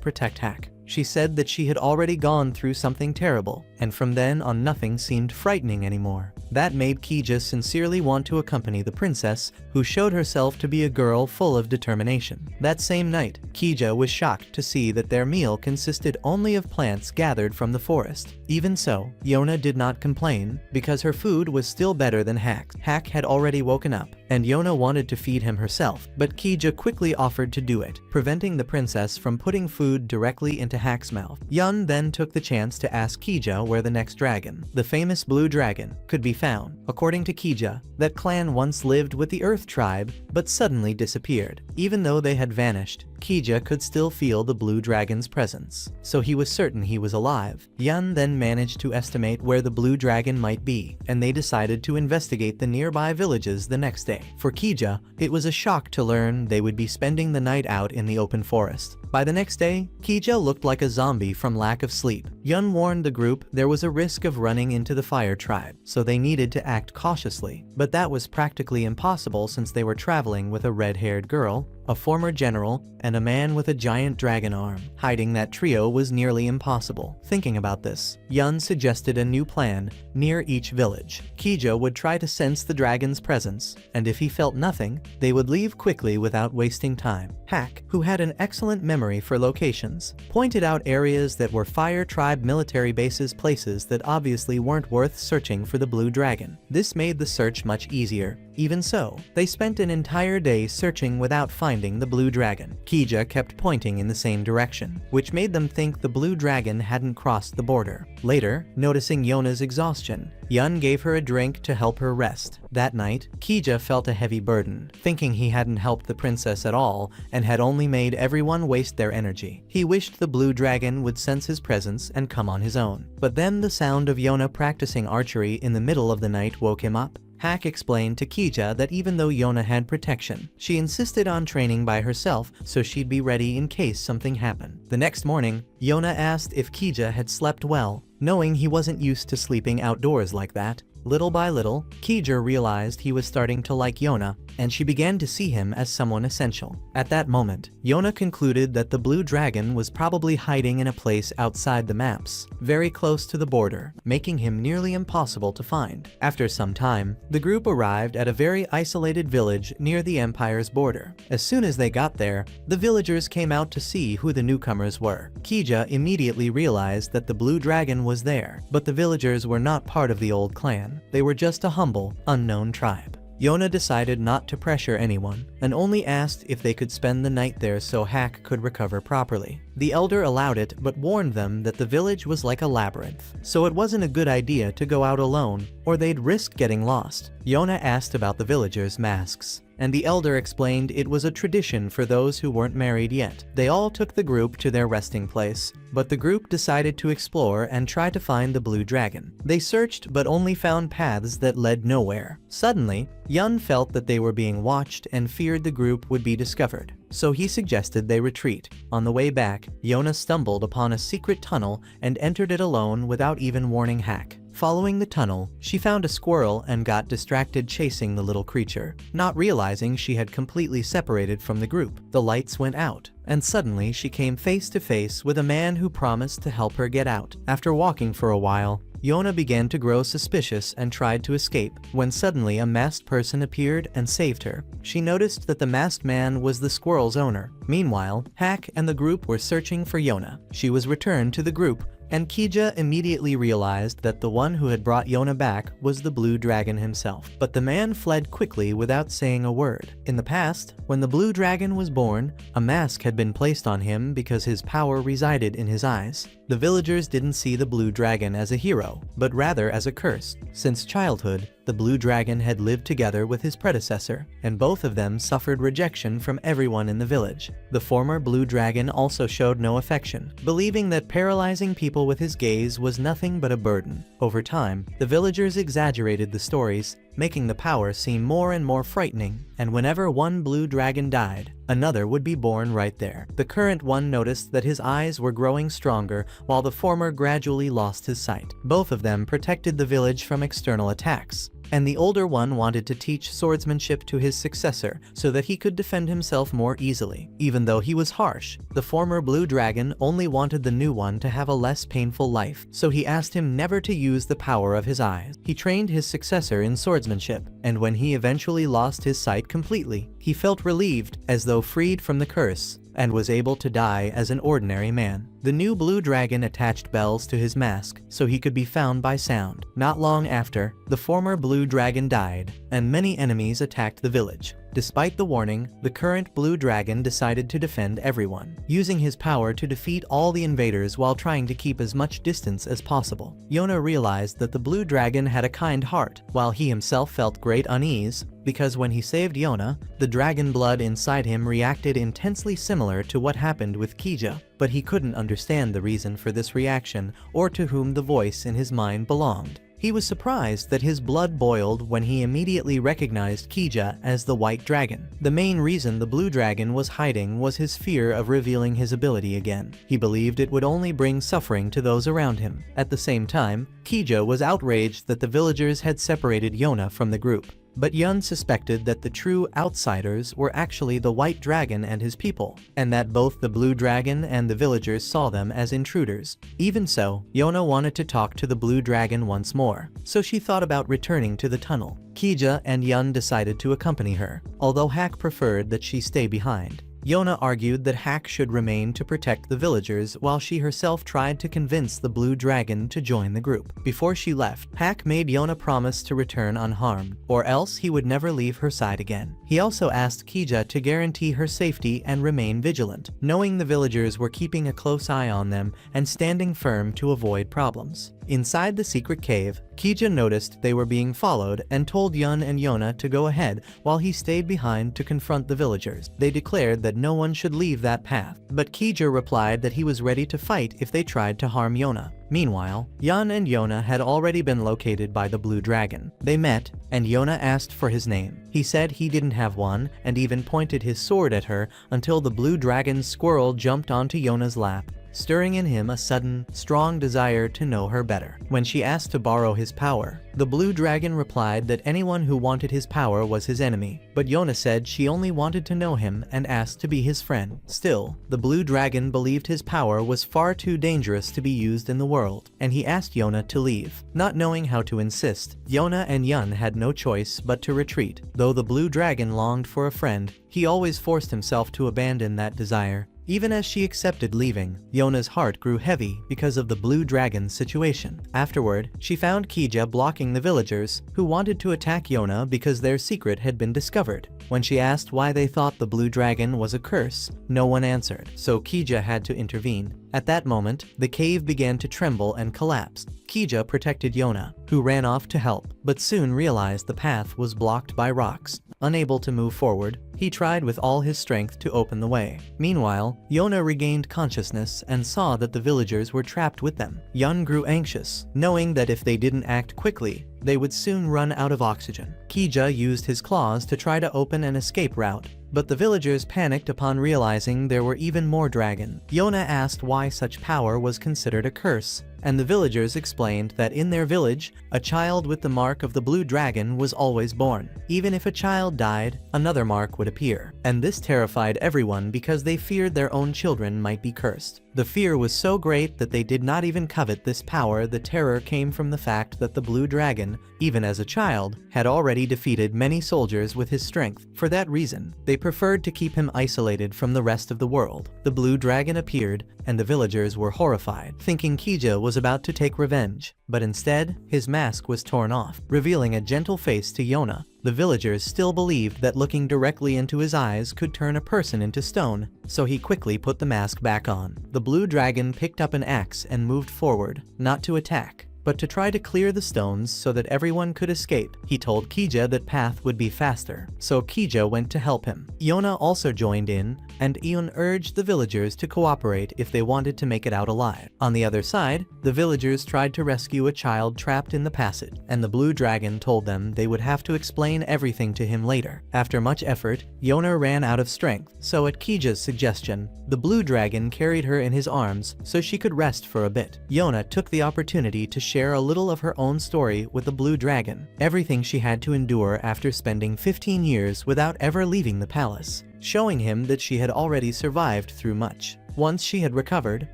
protect Hak. She said that she had already gone through something terrible, and from then on nothing seemed frightening anymore. That made Kija sincerely want to accompany the princess, who showed herself to be a girl full of determination. That same night, Kija was shocked to see that their meal consisted only of plants gathered from the forest. Even so, Yona did not complain, because her food was still better than Hak's. Hak had already woken up, and Yona wanted to feed him herself, but Kija quickly offered to do it, preventing the princess from putting food directly into Hak's mouth. Yun then took the chance to ask Kija where the next dragon, the famous blue dragon, could be found. According to Kija, that clan once lived with the Earth Tribe, but suddenly disappeared. Even though they had vanished, Kija could still feel the blue dragon's presence, so he was certain he was alive. Yun then managed to estimate where the blue dragon might be, and they decided to investigate the nearby villages the next day. For Kija, it was a shock to learn they would be spending the night out in the open forest. By the next day, Kija looked like a zombie from lack of sleep. Yun warned the group there was a risk of running into the Fire Tribe, so they needed to act cautiously. But that was practically impossible since they were traveling with a red-haired girl, a former general, and a man with a giant dragon arm. Hiding that trio was nearly impossible. Thinking about this, Yun suggested a new plan near each village. Kija would try to sense the dragon's presence, and if he felt nothing, they would leave quickly without wasting time. Hak, who had an excellent memory for locations, pointed out areas that were Fire Tribe military bases, places that obviously weren't worth searching for the blue dragon. This made the search much easier. Even so, they spent an entire day searching without finding the blue dragon. Kija kept pointing in the same direction, which made them think the blue dragon hadn't crossed the border. Later, noticing Yona's exhaustion, Yun gave her a drink to help her rest. That night, Kija felt a heavy burden, thinking he hadn't helped the princess at all and had only made everyone waste their energy. He wished the blue dragon would sense his presence and come on his own. But then the sound of Yona practicing archery in the middle of the night woke him up. Hak explained to Kija that even though Yona had protection, she insisted on training by herself so she'd be ready in case something happened. The next morning, Yona asked if Kija had slept well, knowing he wasn't used to sleeping outdoors like that. Little by little, Kija realized he was starting to like Yona, and she began to see him as someone essential. At that moment, Yona concluded that the blue dragon was probably hiding in a place outside the maps, very close to the border, making him nearly impossible to find. After some time, the group arrived at a very isolated village near the Empire's border. As soon as they got there, the villagers came out to see who the newcomers were. Kija immediately realized that the blue dragon was there, but the villagers were not part of the old clan. They were just a humble, unknown tribe. Yona decided not to pressure anyone, and only asked if they could spend the night there so Hak could recover properly. The elder allowed it, but warned them that the village was like a labyrinth, so it wasn't a good idea to go out alone, or they'd risk getting lost. Yona asked about the villagers' masks, and the elder explained it was a tradition for those who weren't married yet. They all took the group to their resting place, but the group decided to explore and try to find the blue dragon. They searched but only found paths that led nowhere. Suddenly, Yun felt that they were being watched and feared the group would be discovered, so he suggested they retreat. On the way back, Yona stumbled upon a secret tunnel and entered it alone without even warning Hak. Following the tunnel, she found a squirrel and got distracted chasing the little creature, not realizing she had completely separated from the group. The lights went out, and suddenly she came face to face with a man who promised to help her get out. After walking for a while, Yona began to grow suspicious and tried to escape, when suddenly a masked person appeared and saved her. She noticed that the masked man was the squirrel's owner. Meanwhile, Hack and the group were searching for Yona. She was returned to the group, and Kija immediately realized that the one who had brought Yona back was the blue dragon himself. But the man fled quickly without saying a word. In the past, when the blue dragon was born, a mask had been placed on him because his power resided in his eyes. The villagers didn't see the blue dragon as a hero, but rather as a curse. Since childhood, the blue dragon had lived together with his predecessor, and both of them suffered rejection from everyone in the village. The former blue dragon also showed no affection, believing that paralyzing people with his gaze was nothing but a burden. Over time, the villagers exaggerated the stories, making the power seem more and more frightening, and whenever one blue dragon died, another would be born right there. The current one noticed that his eyes were growing stronger, while the former gradually lost his sight. Both of them protected the village from external attacks, and the older one wanted to teach swordsmanship to his successor so that he could defend himself more easily. Even though he was harsh, the former blue dragon only wanted the new one to have a less painful life, so he asked him never to use the power of his eyes. He trained his successor in swordsmanship, and when he eventually lost his sight completely, he felt relieved, as though freed from the curse, and was able to die as an ordinary man. The new blue dragon attached bells to his mask so he could be found by sound. Not long after, the former blue dragon died, and many enemies attacked the village. Despite the warning, the current blue dragon decided to defend everyone, using his power to defeat all the invaders while trying to keep as much distance as possible. Yona realized that the blue dragon had a kind heart, while he himself felt great unease, because when he saved Yona, the dragon blood inside him reacted intensely similar to what happened with Kija, but he couldn't understand the reason for this reaction or to whom the voice in his mind belonged. He was surprised that his blood boiled when he immediately recognized Kija as the white dragon. The main reason the blue dragon was hiding was his fear of revealing his ability again. He believed it would only bring suffering to those around him. At the same time, Kija was outraged that the villagers had separated Yona from the group. But Yun suspected that the true outsiders were actually the white dragon and his people, and that both the blue dragon and the villagers saw them as intruders. Even so, Yona wanted to talk to the blue dragon once more, so she thought about returning to the tunnel. Kija and Yun decided to accompany her, although Hack preferred that she stay behind. Yona argued that Hack should remain to protect the villagers while she herself tried to convince the blue dragon to join the group. Before she left, Hack made Yona promise to return unharmed, or else he would never leave her side again. He also asked Kija to guarantee her safety and remain vigilant, knowing the villagers were keeping a close eye on them and standing firm to avoid problems. Inside the secret cave, Kija noticed they were being followed and told Yun and Yona to go ahead while he stayed behind to confront the villagers. They declared that no one should leave that path, but Kija replied that he was ready to fight if they tried to harm Yona. Meanwhile, Yun and Yona had already been located by the blue dragon. They met, and Yona asked for his name. He said he didn't have one, and even pointed his sword at her until the blue dragon's squirrel jumped onto Yona's lap, stirring in him a sudden, strong desire to know her better. When she asked to borrow his power, the blue dragon replied that anyone who wanted his power was his enemy, but Yona said she only wanted to know him and asked to be his friend. Still, the blue dragon believed his power was far too dangerous to be used in the world, and he asked Yona to leave. Not knowing how to insist, Yona and Yun had no choice but to retreat. Though the blue dragon longed for a friend, he always forced himself to abandon that desire. Even as she accepted leaving, Yona's heart grew heavy because of the blue dragon's situation. Afterward, she found Kija blocking the villagers, who wanted to attack Yona because their secret had been discovered. When she asked why they thought the blue dragon was a curse, no one answered, so Kija had to intervene. At that moment, the cave began to tremble and collapse. Kija protected Yona, who ran off to help, but soon realized the path was blocked by rocks. Unable to move forward, he tried with all his strength to open the way. Meanwhile, Yona regained consciousness and saw that the villagers were trapped with them. Yun grew anxious, knowing that if they didn't act quickly, they would soon run out of oxygen. Kija used his claws to try to open an escape route, but the villagers panicked upon realizing there were even more dragons. Yona asked why such power was considered a curse, and the villagers explained that in their village, a child with the mark of the blue dragon was always born. Even if a child died, another mark would appear. And this terrified everyone because they feared their own children might be cursed. The fear was so great that they did not even covet this power. The terror came from the fact that the blue dragon, even as a child, had already defeated many soldiers with his strength. For that reason, they preferred to keep him isolated from the rest of the world. The blue dragon appeared, and the villagers were horrified, thinking Kija was about to take revenge. But instead, his mask was torn off, revealing a gentle face to Yona. The villagers still believed that looking directly into his eyes could turn a person into stone, so he quickly put the mask back on. The blue dragon picked up an axe and moved forward, not to attack, but to try to clear the stones so that everyone could escape. He told Kija that path would be faster, so Kija went to help him. Yona also joined in, and Ion urged the villagers to cooperate if they wanted to make it out alive. On the other side, the villagers tried to rescue a child trapped in the passage, and the blue dragon told them they would have to explain everything to him later. After much effort, Yona ran out of strength, so at Kija's suggestion, the blue dragon carried her in his arms so she could rest for a bit. Yona took the opportunity to share a little of her own story with the blue dragon, everything she had to endure after spending 15 years without ever leaving the palace, showing him that she had already survived through much. Once she had recovered,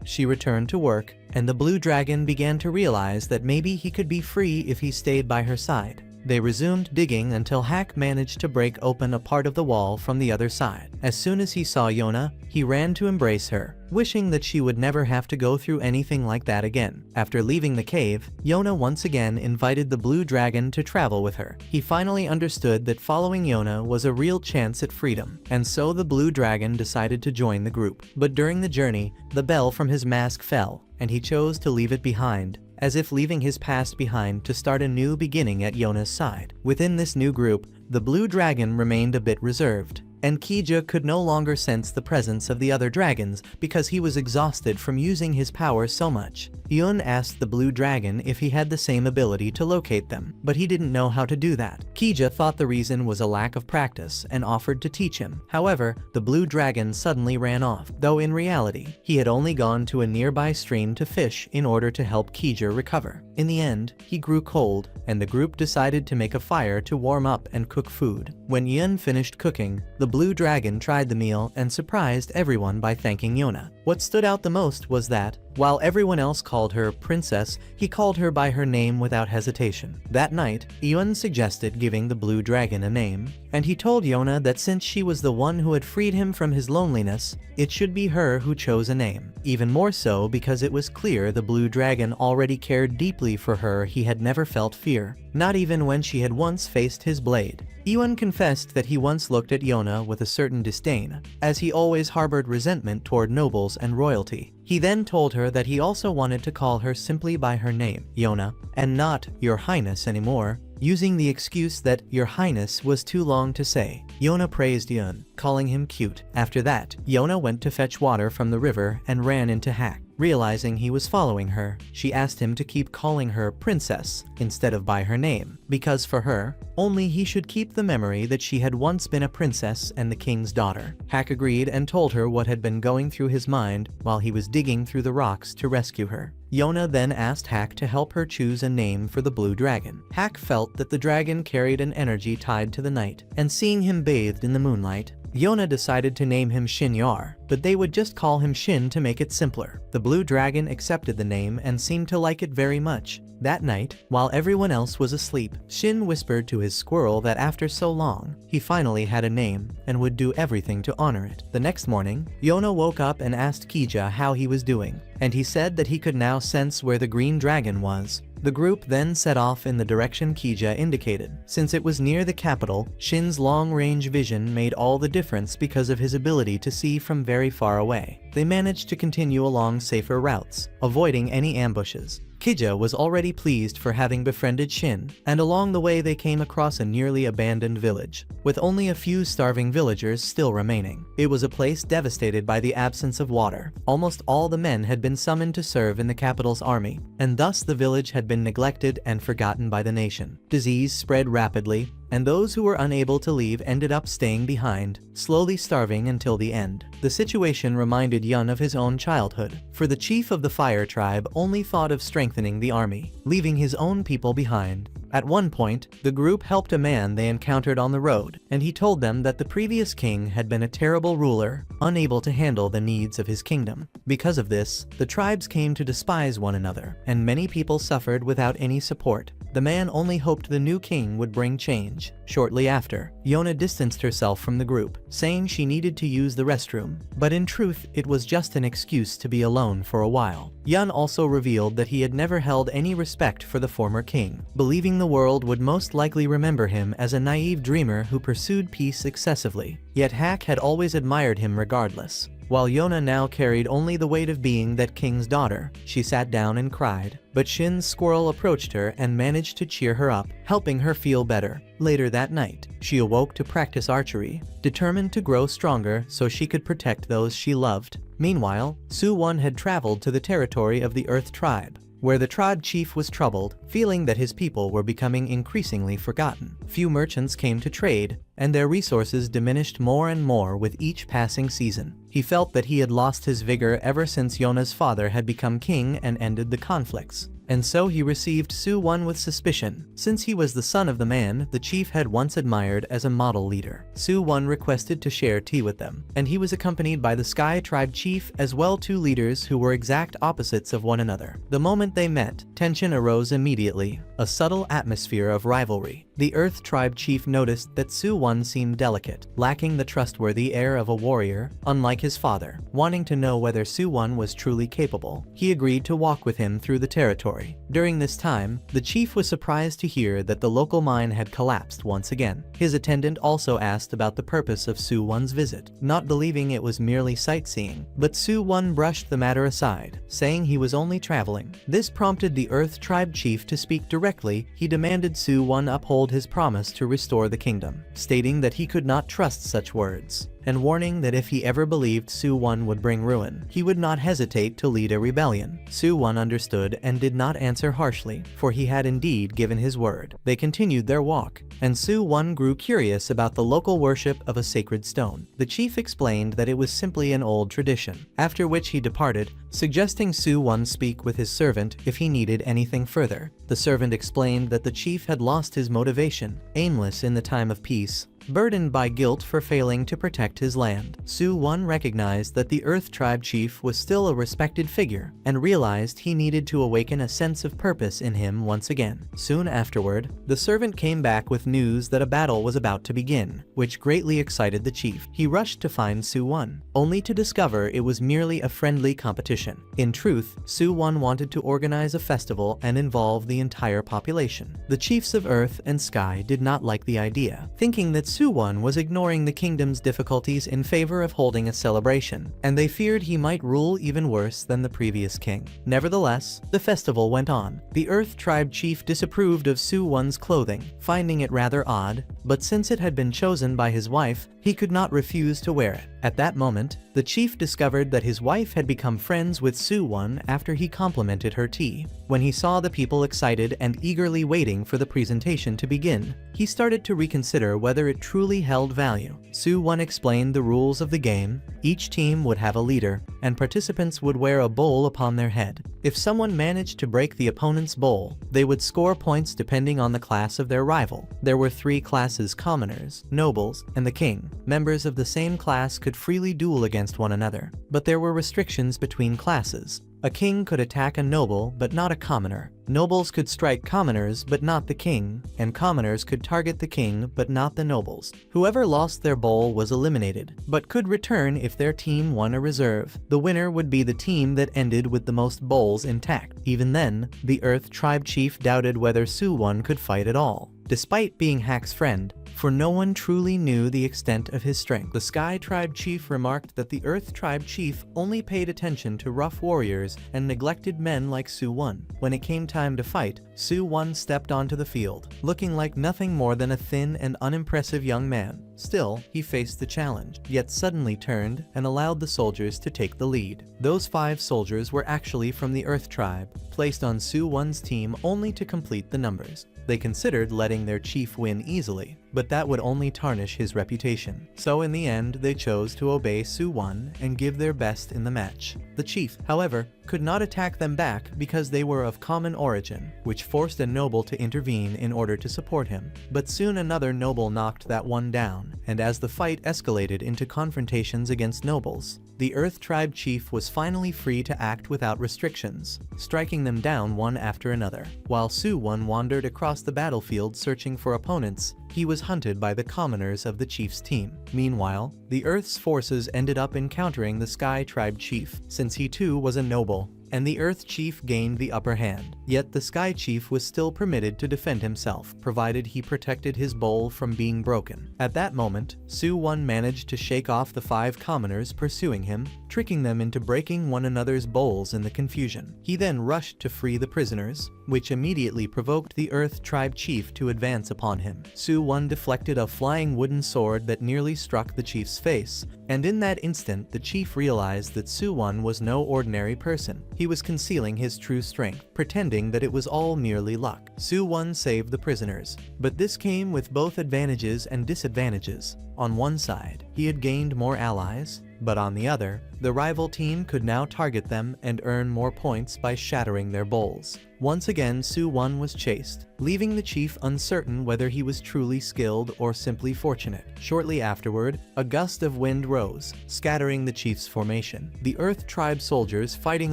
she returned to work, and the blue dragon began to realize that maybe he could be free if he stayed by her side. They resumed digging until Hack managed to break open a part of the wall from the other side. As soon as he saw Yona, he ran to embrace her, wishing that she would never have to go through anything like that again. After leaving the cave, Yona once again invited the blue dragon to travel with her. He finally understood that following Yona was a real chance at freedom, and so the blue dragon decided to join the group. But during the journey, the bell from his mask fell, and he chose to leave it behind, as if leaving his past behind to start a new beginning at Yona's side. Within this new group, the blue dragon remained a bit reserved, and Kija could no longer sense the presence of the other dragons because he was exhausted from using his power so much. Yun asked the blue dragon if he had the same ability to locate them, but he didn't know how to do that. Kija thought the reason was a lack of practice and offered to teach him. However, the blue dragon suddenly ran off, though in reality, he had only gone to a nearby stream to fish in order to help Kija recover. In the end, he grew cold, and the group decided to make a fire to warm up and cook food. When Yun finished cooking, the blue dragon tried the meal and surprised everyone by thanking Yona. What stood out the most was that, while everyone else called her princess, he called her by her name without hesitation. That night, Yun suggested giving the blue dragon a name, and he told Yona that since she was the one who had freed him from his loneliness, it should be her who chose a name. Even more so because it was clear the blue dragon already cared deeply for her. He had never felt fear, not even when she had once faced his blade. Yun confessed that he once looked at Yona with a certain disdain, as he always harbored resentment toward nobles and royalty. He then told her that he also wanted to call her simply by her name, Yona, and not Your Highness anymore, using the excuse that Your Highness was too long to say. Yona praised Yun, calling him cute. After that, Yona went to fetch water from the river and ran into Hack. Realizing he was following her, she asked him to keep calling her princess instead of by her name, because for her, only he should keep the memory that she had once been a princess and the king's daughter. Hack agreed and told her what had been going through his mind while he was digging through the rocks to rescue her. Yona then asked Hack to help her choose a name for the blue dragon. Hack felt that the dragon carried an energy tied to the night, and seeing him bathed in the moonlight, Yona decided to name him Shin Yar, but they would just call him Shin to make it simpler. The blue dragon accepted the name and seemed to like it very much. That night, while everyone else was asleep, Shin whispered to his squirrel that after so long, he finally had a name and would do everything to honor it. The next morning, Yona woke up and asked Kija how he was doing, and he said that he could now sense where the green dragon was. The group then set off in the direction Kija indicated. Since it was near the capital, Shin's long-range vision made all the difference because of his ability to see from very far away. They managed to continue along safer routes, avoiding any ambushes. Kija was already pleased for having befriended Shin, and along the way they came across a nearly abandoned village, with only a few starving villagers still remaining. It was a place devastated by the absence of water. Almost all the men had been summoned to serve in the capital's army, and thus the village had been neglected and forgotten by the nation. Disease spread rapidly, and those who were unable to leave ended up staying behind, slowly starving until the end. The situation reminded Yun of his own childhood, for the chief of the Fire Tribe only thought of strengthening the army, leaving his own people behind. At one point, the group helped a man they encountered on the road, and he told them that the previous king had been a terrible ruler, unable to handle the needs of his kingdom. Because of this, the tribes came to despise one another, and many people suffered without any support. The man only hoped the new king would bring change. Shortly after, Yona distanced herself from the group, saying she needed to use the restroom, but in truth it was just an excuse to be alone for a while. Yun also revealed that he had never held any respect for the former king, believing the world would most likely remember him as a naive dreamer who pursued peace excessively. Yet Hak had always admired him regardless. While Yona now carried only the weight of being that king's daughter, she sat down and cried. But Shin's squirrel approached her and managed to cheer her up, helping her feel better. Later that night, she awoke to practice archery, determined to grow stronger so she could protect those she loved. Meanwhile, Su-won had traveled to the territory of the Earth Tribe, where the tribe chief was troubled, feeling that his people were becoming increasingly forgotten. Few merchants came to trade, and their resources diminished more and more with each passing season. He felt that he had lost his vigor ever since Yona's father had become king and ended the conflicts. And so he received Su-won with suspicion, since he was the son of the man the chief had once admired as a model leader. Su-won requested to share tea with them, and he was accompanied by the Sky Tribe chief as well, two leaders who were exact opposites of one another. The moment they met, tension arose immediately, a subtle atmosphere of rivalry. The Earth Tribe chief noticed that Su-won seemed delicate, lacking the trustworthy air of a warrior, unlike his father. Wanting to know whether Su-won was truly capable, he agreed to walk with him through the territory. During this time, the chief was surprised to hear that the local mine had collapsed once again. His attendant also asked about the purpose of Su-won's visit, not believing it was merely sightseeing, but Su-won brushed the matter aside, saying he was only traveling. This prompted the Earth Tribe chief to speak directly. He demanded Su-won uphold his promise to restore the kingdom, stating that he could not trust such words, and warning that if he ever believed Su-won would bring ruin, he would not hesitate to lead a rebellion. Su-won understood and did not answer harshly, for he had indeed given his word. They continued their walk, and Su-won grew curious about the local worship of a sacred stone. The chief explained that it was simply an old tradition, after which he departed, suggesting Su-won speak with his servant if he needed anything further. The servant explained that the chief had lost his motivation, aimless in the time of peace, burdened by guilt for failing to protect his land. Su-won recognized that the Earth Tribe chief was still a respected figure, and realized he needed to awaken a sense of purpose in him once again. Soon afterward, the servant came back with news that a battle was about to begin, which greatly excited the chief. He rushed to find Su-won, only to discover it was merely a friendly competition. In truth, Su-won wanted to organize a festival and involve the entire population. The chiefs of Earth and Sky did not like the idea, thinking that Su-won was ignoring the kingdom's difficulties in favor of holding a celebration, and they feared he might rule even worse than the previous king. Nevertheless, the festival went on. The Earth Tribe chief disapproved of Su-won's clothing, finding it rather odd, but since it had been chosen by his wife, he could not refuse to wear it. At that moment, the chief discovered that his wife had become friends with Su-won after he complimented her tea. When he saw the people excited and eagerly waiting for the presentation to begin, he started to reconsider whether it truly held value. Su-won explained the rules of the game. Each team would have a leader, and participants would wear a bowl upon their head. If someone managed to break the opponent's bowl, they would score points depending on the class of their rival. There were three classes: commoners, nobles, and the king. Members of the same class could freely duel against one another, but there were restrictions between classes. A king could attack a noble but not a commoner. Nobles could strike commoners but not the king, and commoners could target the king but not the nobles. Whoever lost their bowl was eliminated, but could return if their team won a reserve. The winner would be the team that ended with the most bowls intact. Even then, the Earth Tribe chief doubted whether Su-won could fight at all. Despite being Hak's friend, for no one truly knew the extent of his strength. The Sky Tribe chief remarked that the Earth Tribe chief only paid attention to rough warriors and neglected men like Su Wan. When it came time to fight, Su Wan stepped onto the field, looking like nothing more than a thin and unimpressive young man. Still, he faced the challenge, yet suddenly turned and allowed the soldiers to take the lead. Those 5 soldiers were actually from the Earth Tribe, placed on Su Wan's team only to complete the numbers. They considered letting their chief win easily, but that would only tarnish his reputation. So in the end, they chose to obey Su Wan and give their best in the match. The chief, however, could not attack them back because they were of common origin, which forced a noble to intervene in order to support him. But soon another noble knocked that one down, and as the fight escalated into confrontations against nobles, the Earth Tribe chief was finally free to act without restrictions, striking them down one after another. While Su Wan wandered across the battlefield searching for opponents, he was hunted by the commoners of the chief's team. Meanwhile, the Earth's forces ended up encountering the Sky Tribe chief, since he too was a noble, and the Earth Chief gained the upper hand. Yet the Sky Chief was still permitted to defend himself, provided he protected his bowl from being broken. At that moment, Su Wan managed to shake off the 5 commoners pursuing him, tricking them into breaking one another's bowls in the confusion. He then rushed to free the prisoners, which immediately provoked the Earth Tribe chief to advance upon him. Su Wan deflected a flying wooden sword that nearly struck the chief's face, and in that instant the chief realized that Su Wan was no ordinary person. He was concealing his true strength, pretending that it was all merely luck. Su Wan saved the prisoners, but this came with both advantages and disadvantages. On one side, he had gained more allies, but on the other, the rival team could now target them and earn more points by shattering their bowls. Once again, Su Wan was chased, leaving the chief uncertain whether he was truly skilled or simply fortunate. Shortly afterward, a gust of wind rose, scattering the chief's formation. The Earth Tribe soldiers fighting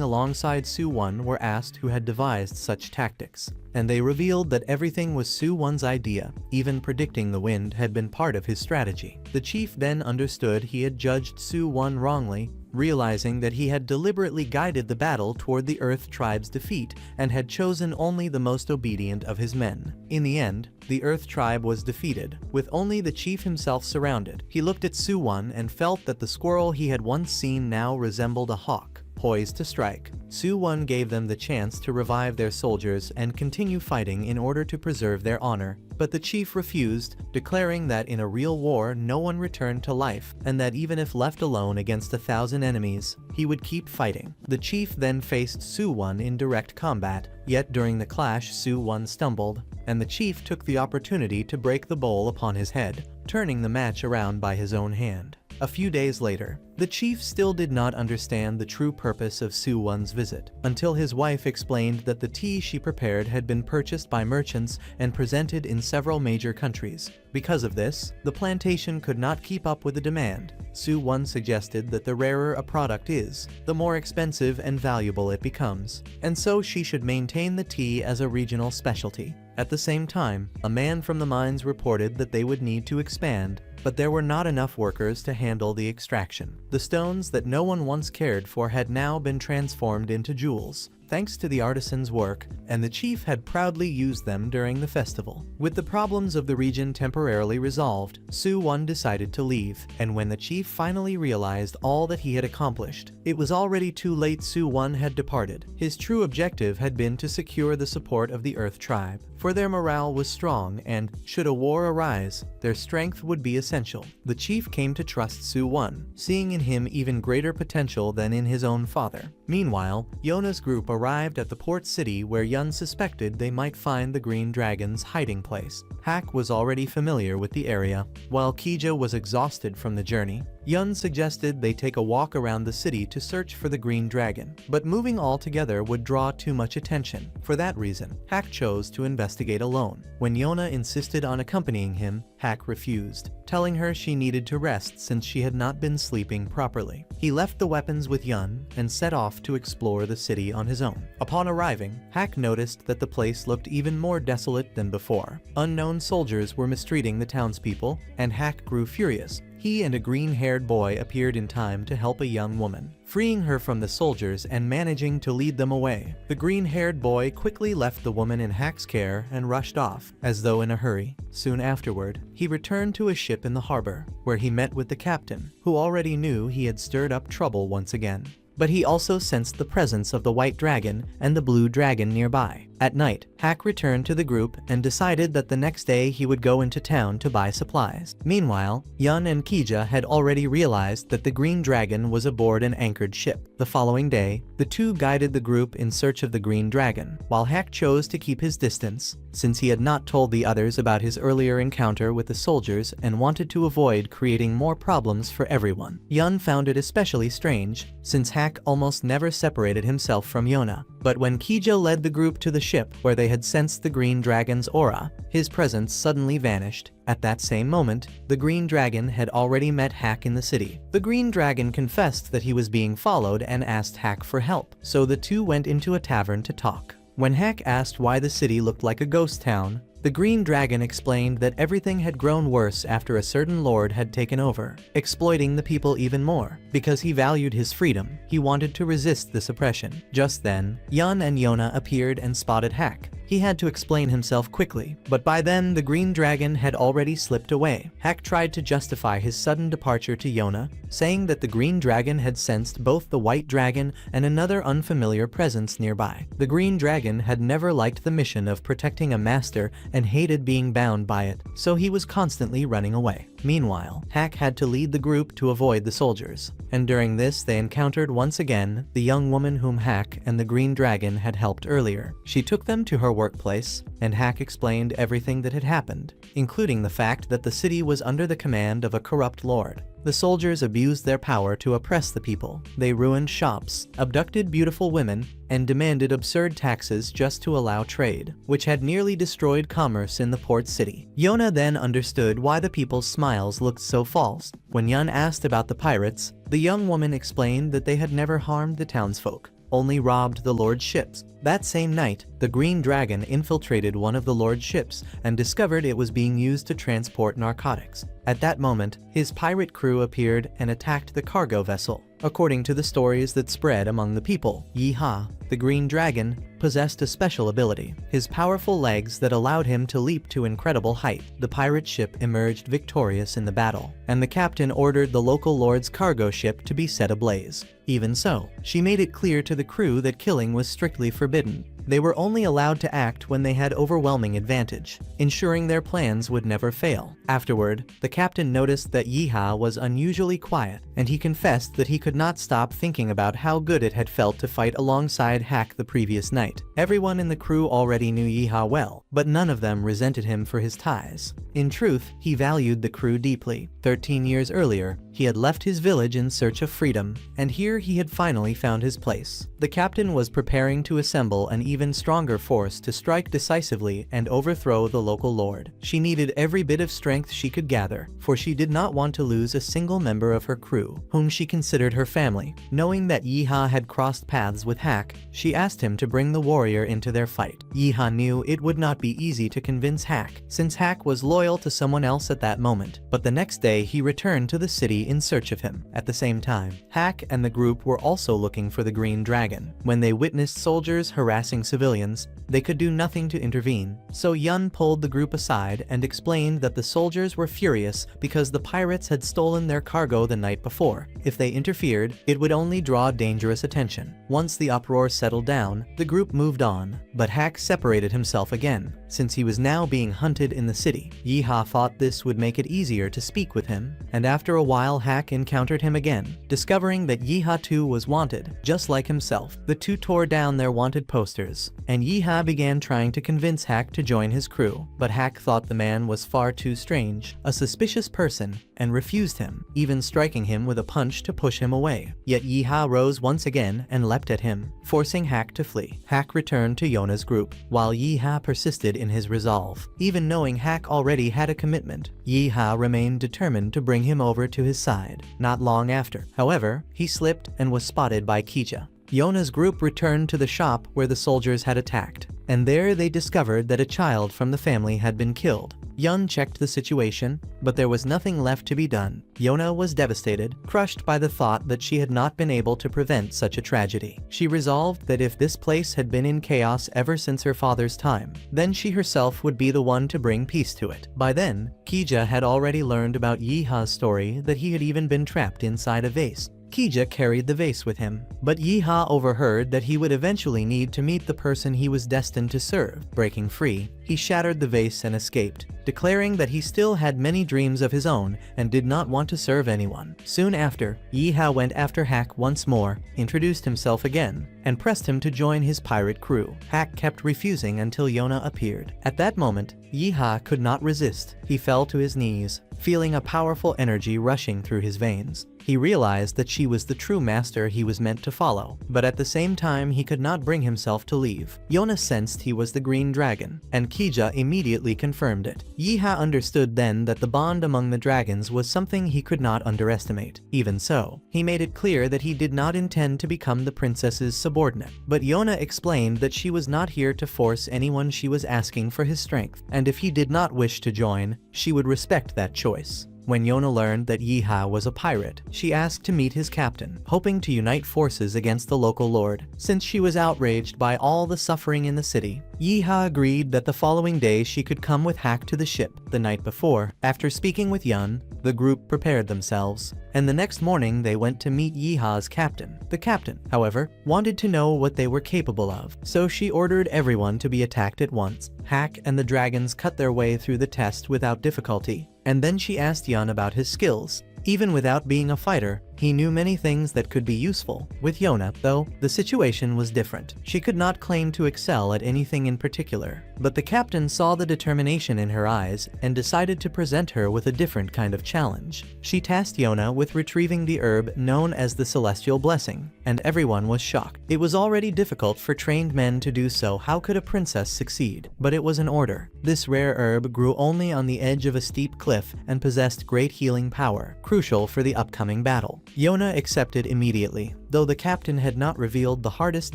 alongside Su Wan were asked who had devised such tactics, and they revealed that everything was Su Wan's idea. Even predicting the wind had been part of his strategy. The chief then understood he had judged Su Wan wrongly, realizing that he had deliberately guided the battle toward the Earth Tribe's defeat and had chosen only the most obedient of his men. In the end, the Earth Tribe was defeated, with only the chief himself surrounded. He looked at Su Wan and felt that the squirrel he had once seen now resembled a hawk, poised to strike. Su Wan gave them the chance to revive their soldiers and continue fighting in order to preserve their honor, but the chief refused, declaring that in a real war no one returned to life, and that even if left alone against 1,000 enemies, he would keep fighting. The chief then faced Su Wan in direct combat, yet during the clash Su Wan stumbled, and the chief took the opportunity to break the bowl upon his head, turning the match around by his own hand. A few days later, the chief still did not understand the true purpose of Su Wan's visit, until his wife explained that the tea she prepared had been purchased by merchants and presented in several major countries. Because of this, the plantation could not keep up with the demand. Su Wan suggested that the rarer a product is, the more expensive and valuable it becomes, and so she should maintain the tea as a regional specialty. At the same time, a man from the mines reported that they would need to expand, but there were not enough workers to handle the extraction. The stones that no one once cared for had now been transformed into jewels, thanks to the artisan's work, and the chief had proudly used them during the festival. With the problems of the region temporarily resolved, Su Wan decided to leave, and when the chief finally realized all that he had accomplished, it was already too late. Su Wan had departed. His true objective had been to secure the support of the Earth Tribe, for their morale was strong and, should a war arise, their strength would be essential. The chief came to trust Su Wan, seeing in him even greater potential than in his own father. Meanwhile, Yona's group arrived at the port city where Yun suspected they might find the Green Dragon's hiding place. Hak was already familiar with the area, while Kija was exhausted from the journey. Yun suggested they take a walk around the city to search for the Green Dragon, but moving all together would draw too much attention. For that reason, Hak chose to investigate alone. When Yona insisted on accompanying him, Hak refused, telling her she needed to rest since she had not been sleeping properly. He left the weapons with Yun and set off to explore the city on his own. Upon arriving, Hak noticed that the place looked even more desolate than before. Unknown soldiers were mistreating the townspeople, and Hak grew furious. he and a green-haired boy appeared in time to help a young woman, freeing her from the soldiers and managing to lead them away. The green-haired boy quickly left the woman in Hack's care and rushed off, as though in a hurry. Soon afterward, he returned to a ship in the harbor, where he met with the captain, who already knew he had stirred up trouble once again. But he also sensed the presence of the white dragon and the blue dragon nearby. At night, Hack returned to the group and decided that the next day he would go into town to buy supplies. Meanwhile, Yun and Kija had already realized that the green dragon was aboard an anchored ship. The following day, the two guided the group in search of the green dragon, while Hack chose to keep his distance, since he had not told the others about his earlier encounter with the soldiers and wanted to avoid creating more problems for everyone. Yun found it especially strange, since Hack almost never separated himself from Yona. But when Kija led the group to the ship where they had sensed the green dragon's aura, his presence suddenly vanished. At that same moment, the green dragon had already met Hack in the city. The green dragon confessed that he was being followed and asked Hack for help, so the two went into a tavern to talk. When Hack asked why the city looked like a ghost town, the green dragon explained that everything had grown worse after a certain lord had taken over, exploiting the people even more. Because he valued his freedom, he wanted to resist this oppression. Just then, Yun and Yona appeared and spotted Hack. He had to explain himself quickly, but by then the green dragon had already slipped away. Hack tried to justify his sudden departure to Yona, saying that the green dragon had sensed both the white dragon and another unfamiliar presence nearby. The green dragon had never liked the mission of protecting a master and hated being bound by it, so he was constantly running away. Meanwhile, Hack had to lead the group to avoid the soldiers, and during this they encountered once again the young woman whom Hack and the green dragon had helped earlier. She took them to her workplace, and Hack explained everything that had happened, including the fact that the city was under the command of a corrupt lord. The soldiers abused their power to oppress the people. They ruined shops, abducted beautiful women, and demanded absurd taxes just to allow trade, which had nearly destroyed commerce in the port city. Yona then understood why the people's smiles looked so false. When Yun asked about the pirates, the young woman explained that they had never harmed the townsfolk, only robbed the lord's ships. That same night, the green dragon infiltrated one of the lord's ships and discovered it was being used to transport narcotics. At that moment, his pirate crew appeared and attacked the cargo vessel. According to the stories that spread among the people, Yi-Ha, the green dragon, possessed a special ability, his powerful legs that allowed him to leap to incredible height. The pirate ship emerged victorious in the battle, and the captain ordered the local lord's cargo ship to be set ablaze. Even so, she made it clear to the crew that killing was strictly forbidden. They were only allowed to act when they had overwhelming advantage, ensuring their plans would never fail. Afterward, the captain noticed that Yi-Ha was unusually quiet, and he confessed that he could not stop thinking about how good it had felt to fight alongside Hack the previous night. Everyone in the crew already knew Yi-Ha well, but none of them resented him for his ties. In truth, he valued the crew deeply. 13 years earlier, he had left his village in search of freedom, and here he had finally found his place. The captain was preparing to assemble an even stronger force to strike decisively and overthrow the local lord. She needed every bit of strength she could gather, for she did not want to lose a single member of her crew, whom she considered her family. Knowing that Yi-Ha had crossed paths with Hack, she asked him to bring the warrior into their fight. Yi-Ha knew it would not be easy to convince Hack, since Hack was loyal to someone else at that moment, but the next day he returned to the city in search of him. At the same time, Hack and the group were also looking for the green dragon. When they witnessed soldiers harassing civilians, they could do nothing to intervene, so Yun pulled the group aside and explained that the soldiers were furious because the pirates had stolen their cargo the night before. If they interfered, it would only draw dangerous attention. Once the uproar settled down, the group moved on, but Hack separated himself again, since he was now being hunted in the city. Yi-Ha thought this would make it easier to speak with him, and after a while Hack encountered him again, discovering that Yi-Ha too was wanted, just like himself. The two tore down their wanted posters, and Yi-Ha began trying to convince Hack to join his crew, but Hack thought the man was far too strange, a suspicious person, and refused him, even striking him with a punch to push him away. Yet Yi-Ha rose once again and leapt at him, forcing Hack to flee. Hack returned to Yona's group, while Yi-Ha persisted in his resolve. Even knowing Hack already had a commitment, Yi-Ha remained determined to bring him over to his side. Not long after, however, he slipped and was spotted by Kija. Yona's group returned to the shop where the soldiers had attacked. and there they discovered that a child from the family had been killed. Yun checked the situation, but there was nothing left to be done. Yona was devastated, crushed by the thought that she had not been able to prevent such a tragedy. She resolved that if this place had been in chaos ever since her father's time, then she herself would be the one to bring peace to it. By then, Kija had already learned about Yiha's story, that he had even been trapped inside a vase. Kija carried the vase with him, but Yiha overheard that he would eventually need to meet the person he was destined to serve. Breaking free, he shattered the vase and escaped, declaring that he still had many dreams of his own and did not want to serve anyone. Soon after, Yiha went after Hack once more, introduced himself again, and pressed him to join his pirate crew. Hack kept refusing until Yona appeared. At that moment, Yiha could not resist. He fell to his knees, feeling a powerful energy rushing through his veins. He realized that she was the true master he was meant to follow, but at the same time he could not bring himself to leave. Yona sensed he was the Green Dragon, and Kija immediately confirmed it. Yiha understood then that the bond among the dragons was something he could not underestimate. Even so, he made it clear that he did not intend to become the princess's subordinate. But Yona explained that she was not here to force anyone, she was asking for his strength, and if he did not wish to join, she would respect that choice. When Yona learned that Yiha was a pirate, she asked to meet his captain, hoping to unite forces against the local lord. Since she was outraged by all the suffering in the city, Yiha agreed that the following day she could come with Hack to the ship. The night before, after speaking with Yun, the group prepared themselves, and the next morning they went to meet Yiha's captain. The captain, however, wanted to know what they were capable of, so she ordered everyone to be attacked at once. Hack and the dragons cut their way through the test without difficulty, and then she asked Yun about his skills. Even without being a fighter, he knew many things that could be useful. With Yona, though, the situation was different. She could not claim to excel at anything in particular, but the captain saw the determination in her eyes and decided to present her with a different kind of challenge. She tasked Yona with retrieving the herb known as the Celestial Blessing, and everyone was shocked. It was already difficult for trained men to do so. How could a princess succeed? But it was an order. This rare herb grew only on the edge of a steep cliff and possessed great healing power, crucial for the upcoming battle. Yona accepted immediately. Though the captain had not revealed the hardest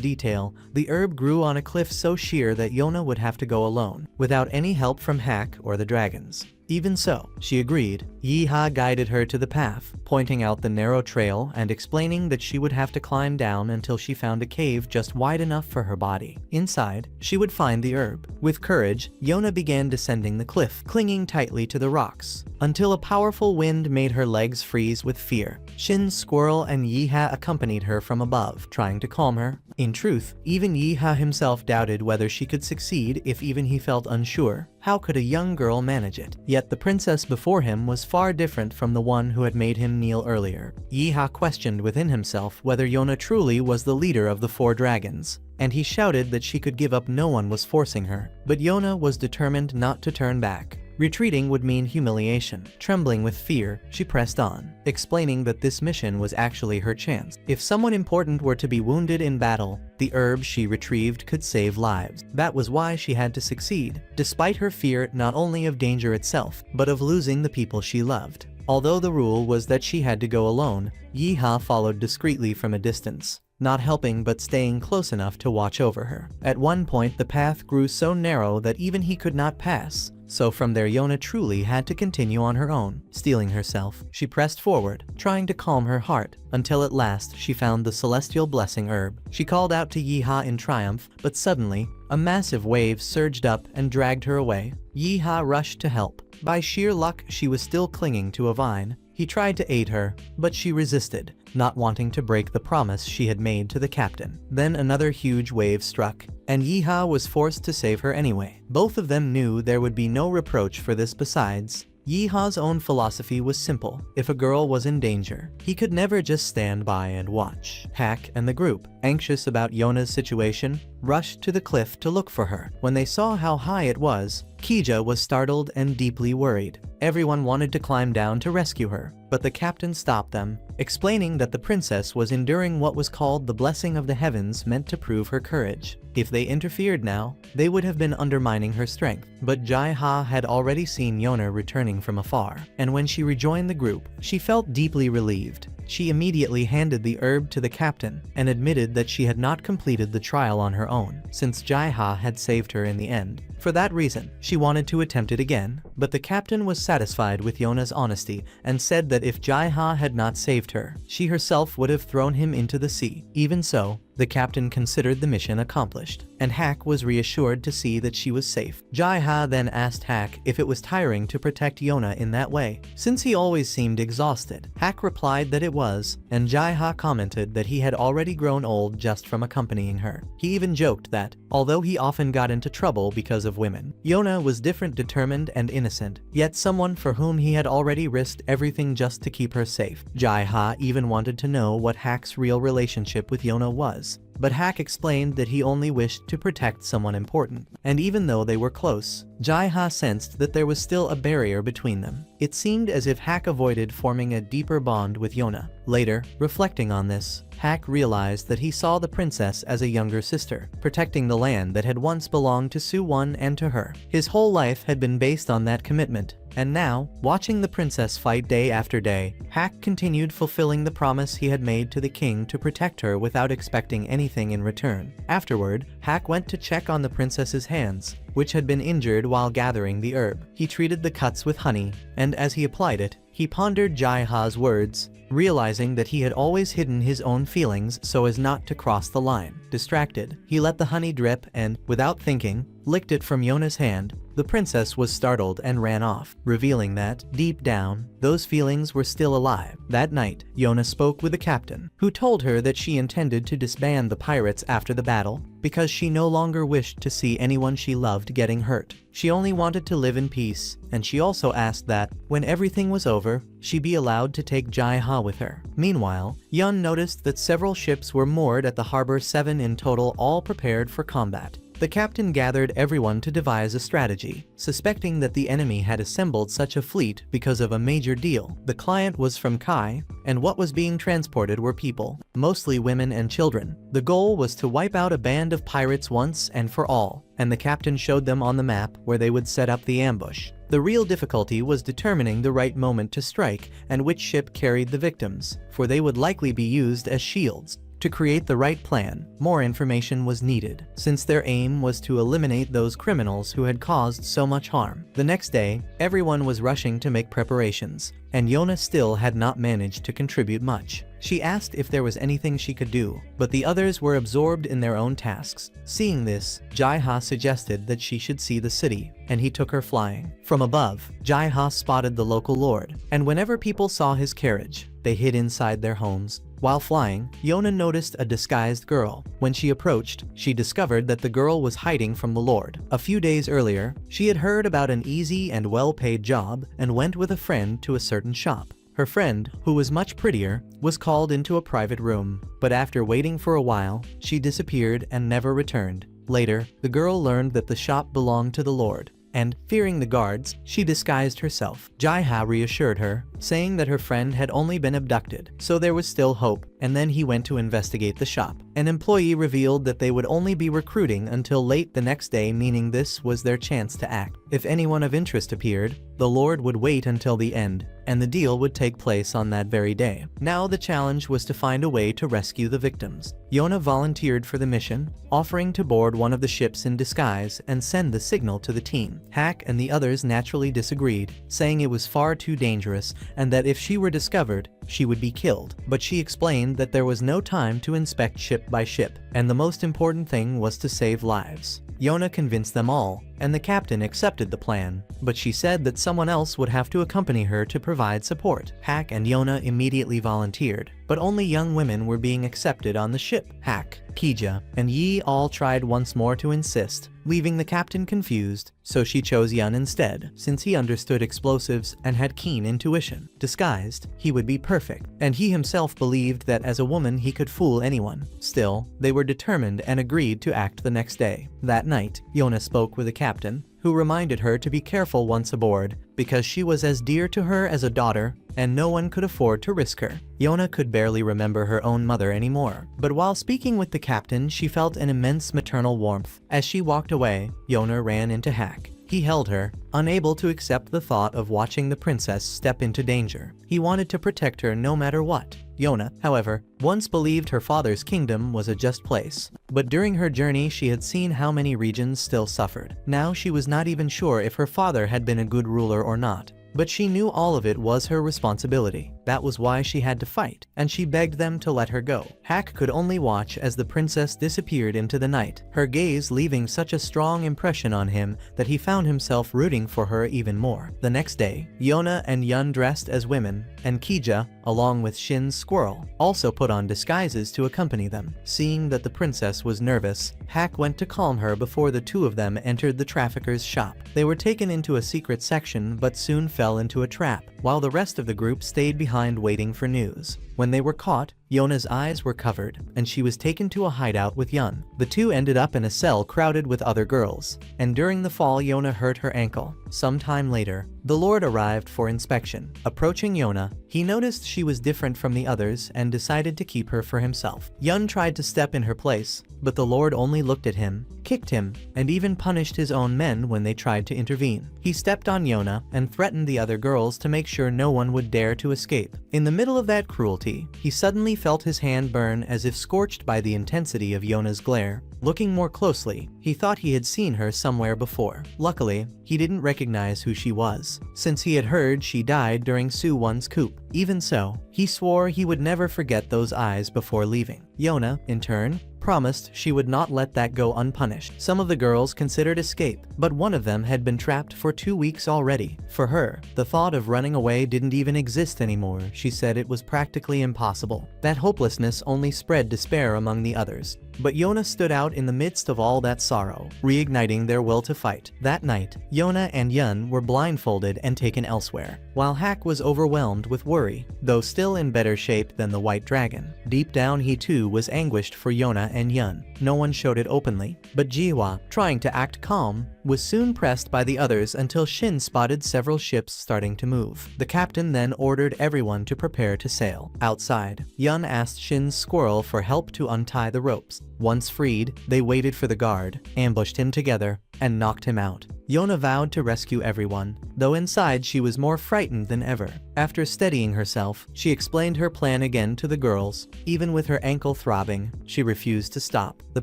detail, the herb grew on a cliff so sheer that Yona would have to go alone, without any help from Hack or the dragons. Even so, she agreed. Yiha guided her to the path, pointing out the narrow trail and explaining that she would have to climb down until she found a cave just wide enough for her body. Inside, she would find the herb. With courage, Yona began descending the cliff, clinging tightly to the rocks, until a powerful wind made her legs freeze with fear. Shin, Squirrel, and Yiha accompanied her from above, trying to calm her. In truth, even Yiha himself doubted whether she could succeed. If even he felt unsure, how could a young girl manage it? Yet the princess before him was far different from the one who had made him kneel earlier. Yiha questioned within himself whether Yona truly was the leader of the 4 dragons, and he shouted that she could give up. No one was forcing her, but Yona was determined not to turn back. Retreating would mean humiliation. Trembling with fear, she pressed on, explaining that this mission was actually her chance. If someone important were to be wounded in battle, the herb she retrieved could save lives. That was why she had to succeed, despite her fear not only of danger itself, but of losing the people she loved. Although the rule was that she had to go alone, Yiha followed discreetly from a distance, not helping but staying close enough to watch over her. At one point the path grew so narrow that even he could not pass, so from there Yona truly had to continue on her own. Steeling herself, she pressed forward, trying to calm her heart, until at last she found the Celestial Blessing herb. She called out to Yiha in triumph, but suddenly, a massive wave surged up and dragged her away. Yiha rushed to help. By sheer luck, she was still clinging to a vine. He tried to aid her, but she resisted, not wanting to break the promise she had made to the captain. Then another huge wave struck, and Yiha was forced to save her anyway. Both of them knew there would be no reproach for this. Besides, Yiha's own philosophy was simple. If a girl was in danger, he could never just stand by and watch. Hack and the group, anxious about Yona's situation, rushed to the cliff to look for her. When they saw how high it was, Kija was startled and deeply worried. Everyone wanted to climb down to rescue her, but the captain stopped them, explaining that the princess was enduring what was called the blessing of the heavens, meant to prove her courage. If they interfered now, they would have been undermining her strength. But Jaiha had already seen Yona returning from afar, and when she rejoined the group, she felt deeply relieved. she immediately handed the herb to the captain and admitted that she had not completed the trial on her own, since Jaiha had saved her in the end. For that reason, she wanted to attempt it again, but the captain was satisfied with Yona's honesty and said that if Jaiha had not saved her, she herself would have thrown him into the sea. Even so, the captain considered the mission accomplished, and Hak was reassured to see that she was safe. Jaiha then asked Hak if it was tiring to protect Yona in that way, since he always seemed exhausted. Hak replied that it was, and Jaiha commented that he had already grown old just from accompanying her. He even joked that, although he often got into trouble because of women, Yona was different, determined, and innocent, yet someone for whom he had already risked everything just to keep her safe. Jaiha even wanted to know what Hak's real relationship with Yona was, but Hak explained that he only wished to protect someone important, and even though they were close, Jaiha sensed that there was still a barrier between them. It seemed as if Hak avoided forming a deeper bond with Yona. Later, reflecting on this, Hak realized that he saw the princess as a younger sister, protecting the land that had once belonged to Su-won and to her. His whole life had been based on that commitment, and now, watching the princess fight day after day, Hak continued fulfilling the promise he had made to the king to protect her without expecting anything in return. Afterward, Hak went to check on the princess's hands, which had been injured while gathering the herb. He treated the cuts with honey, and as he applied it, he pondered Jaiha's words, realizing that he had always hidden his own feelings so as not to cross the line. Distracted, he let the honey drip and, without thinking, licked it from Yona's hand. The princess was startled and ran off, revealing that, deep down, those feelings were still alive. That night, Yona spoke with the captain, who told her that she intended to disband the pirates after the battle, because she no longer wished to see anyone she loved getting hurt. She only wanted to live in peace, and she also asked that, when everything was over, she be allowed to take Jaiha with her. Meanwhile, Yun noticed that several ships were moored at the harbor, 7 in total, all prepared for combat. The captain gathered everyone to devise a strategy, suspecting that the enemy had assembled such a fleet because of a major deal. The client was from Kai, and what was being transported were people, mostly women and children. The goal was to wipe out a band of pirates once and for all, and the captain showed them on the map where they would set up the ambush. The real difficulty was determining the right moment to strike and which ship carried the victims, for they would likely be used as shields. To create the right plan, more information was needed, since their aim was to eliminate those criminals who had caused so much harm. The next day, everyone was rushing to make preparations, and Yona still had not managed to contribute much. She asked if there was anything she could do, but the others were absorbed in their own tasks. Seeing this, Jaiha suggested that she should see the city, and he took her flying. From above, Jaiha spotted the local lord, and whenever people saw his carriage, they hid inside their homes. While flying, Yona noticed a disguised girl. When she approached, she discovered that the girl was hiding from the lord. A few days earlier, she had heard about an easy and well-paid job and went with a friend to a certain shop. Her friend, who was much prettier, was called into a private room, but after waiting for a while, she disappeared and never returned. Later, the girl learned that the shop belonged to the lord, and, fearing the guards, she disguised herself. Jaiha reassured her, saying that her friend had only been abducted, so there was still hope, and then he went to investigate the shop. An employee revealed that they would only be recruiting until late the next day, meaning this was their chance to act. If anyone of interest appeared, the lord would wait until the end, and the deal would take place on that very day. Now the challenge was to find a way to rescue the victims. Yona volunteered for the mission, offering to board one of the ships in disguise and send the signal to the team. Hak and the others naturally disagreed, saying it was far too dangerous and that if she were discovered, she would be killed. But she explained that there was no time to inspect ship by ship, and the most important thing was to save lives. Yona convinced them all, and the captain accepted the plan, but she said that someone else would have to accompany her to provide support. Hak and Yona immediately volunteered, but only young women were being accepted on the ship. Hak, Kija, and Yi all tried once more to insist, leaving the captain confused, so she chose Yun instead, since he understood explosives and had keen intuition. Disguised, he would be perfect, and he himself believed that as a woman he could fool anyone. Still, they were determined and agreed to act the next day. That night, Yona spoke with the captain, who reminded her to be careful once aboard, because she was as dear to her as a daughter, and no one could afford to risk her. Yona could barely remember her own mother anymore, but while speaking with the captain she felt an immense maternal warmth. As she walked away, Yona ran into Hak. He held her, unable to accept the thought of watching the princess step into danger. He wanted to protect her no matter what. Yona, however, once believed her father's kingdom was a just place. But during her journey she had seen how many regions still suffered. Now she was not even sure if her father had been a good ruler or not. But she knew all of it was her responsibility. That was why she had to fight, and she begged them to let her go. Hak could only watch as the princess disappeared into the night, her gaze leaving such a strong impression on him that he found himself rooting for her even more. The next day, Yona and Yun dressed as women, and Kija, along with Shin's squirrel, also put on disguises to accompany them. Seeing that the princess was nervous, Hak went to calm her before the two of them entered the trafficker's shop. They were taken into a secret section but soon fell into a trap, while the rest of the group stayed behind waiting for news. When they were caught, Yona's eyes were covered, and she was taken to a hideout with Yun. The two ended up in a cell crowded with other girls, and during the fall Yona hurt her ankle. Sometime later, the Lord arrived for inspection. Approaching Yona, he noticed she was different from the others and decided to keep her for himself. Yun tried to step in her place, but the Lord only looked at him, kicked him, and even punished his own men when they tried to intervene. He stepped on Yona and threatened the other girls to make sure no one would dare to escape. In the middle of that cruelty, he suddenly felt his hand burn as if scorched by the intensity of Yona's glare. Looking more closely, he thought he had seen her somewhere before. Luckily, he didn't recognize who she was, since he had heard she died during Su-won's coup. Even so, he swore he would never forget those eyes before leaving. Yona, in turn, promised she would not let that go unpunished. Some of the girls considered escape, but one of them had been trapped for 2 weeks already. For her, the thought of running away didn't even exist anymore. She said it was practically impossible. That hopelessness only spread despair among the others. But Yona stood out in the midst of all that sorrow, reigniting their will to fight. That night, Yona and Yun were blindfolded and taken elsewhere, while Hak was overwhelmed with worry, though still in better shape than the White Dragon. Deep down he too was anguished for Yona and Yun. No one showed it openly, but Jiwa, trying to act calm, was soon pressed by the others until Shin spotted several ships starting to move. The captain then ordered everyone to prepare to sail. Outside, Yun asked Shin's squirrel for help to untie the ropes. Once freed, they waited for the guard, ambushed him together, and knocked him out. Yona vowed to rescue everyone, though inside she was more frightened than ever. After steadying herself, she explained her plan again to the girls. Even with her ankle throbbing, she refused to stop. The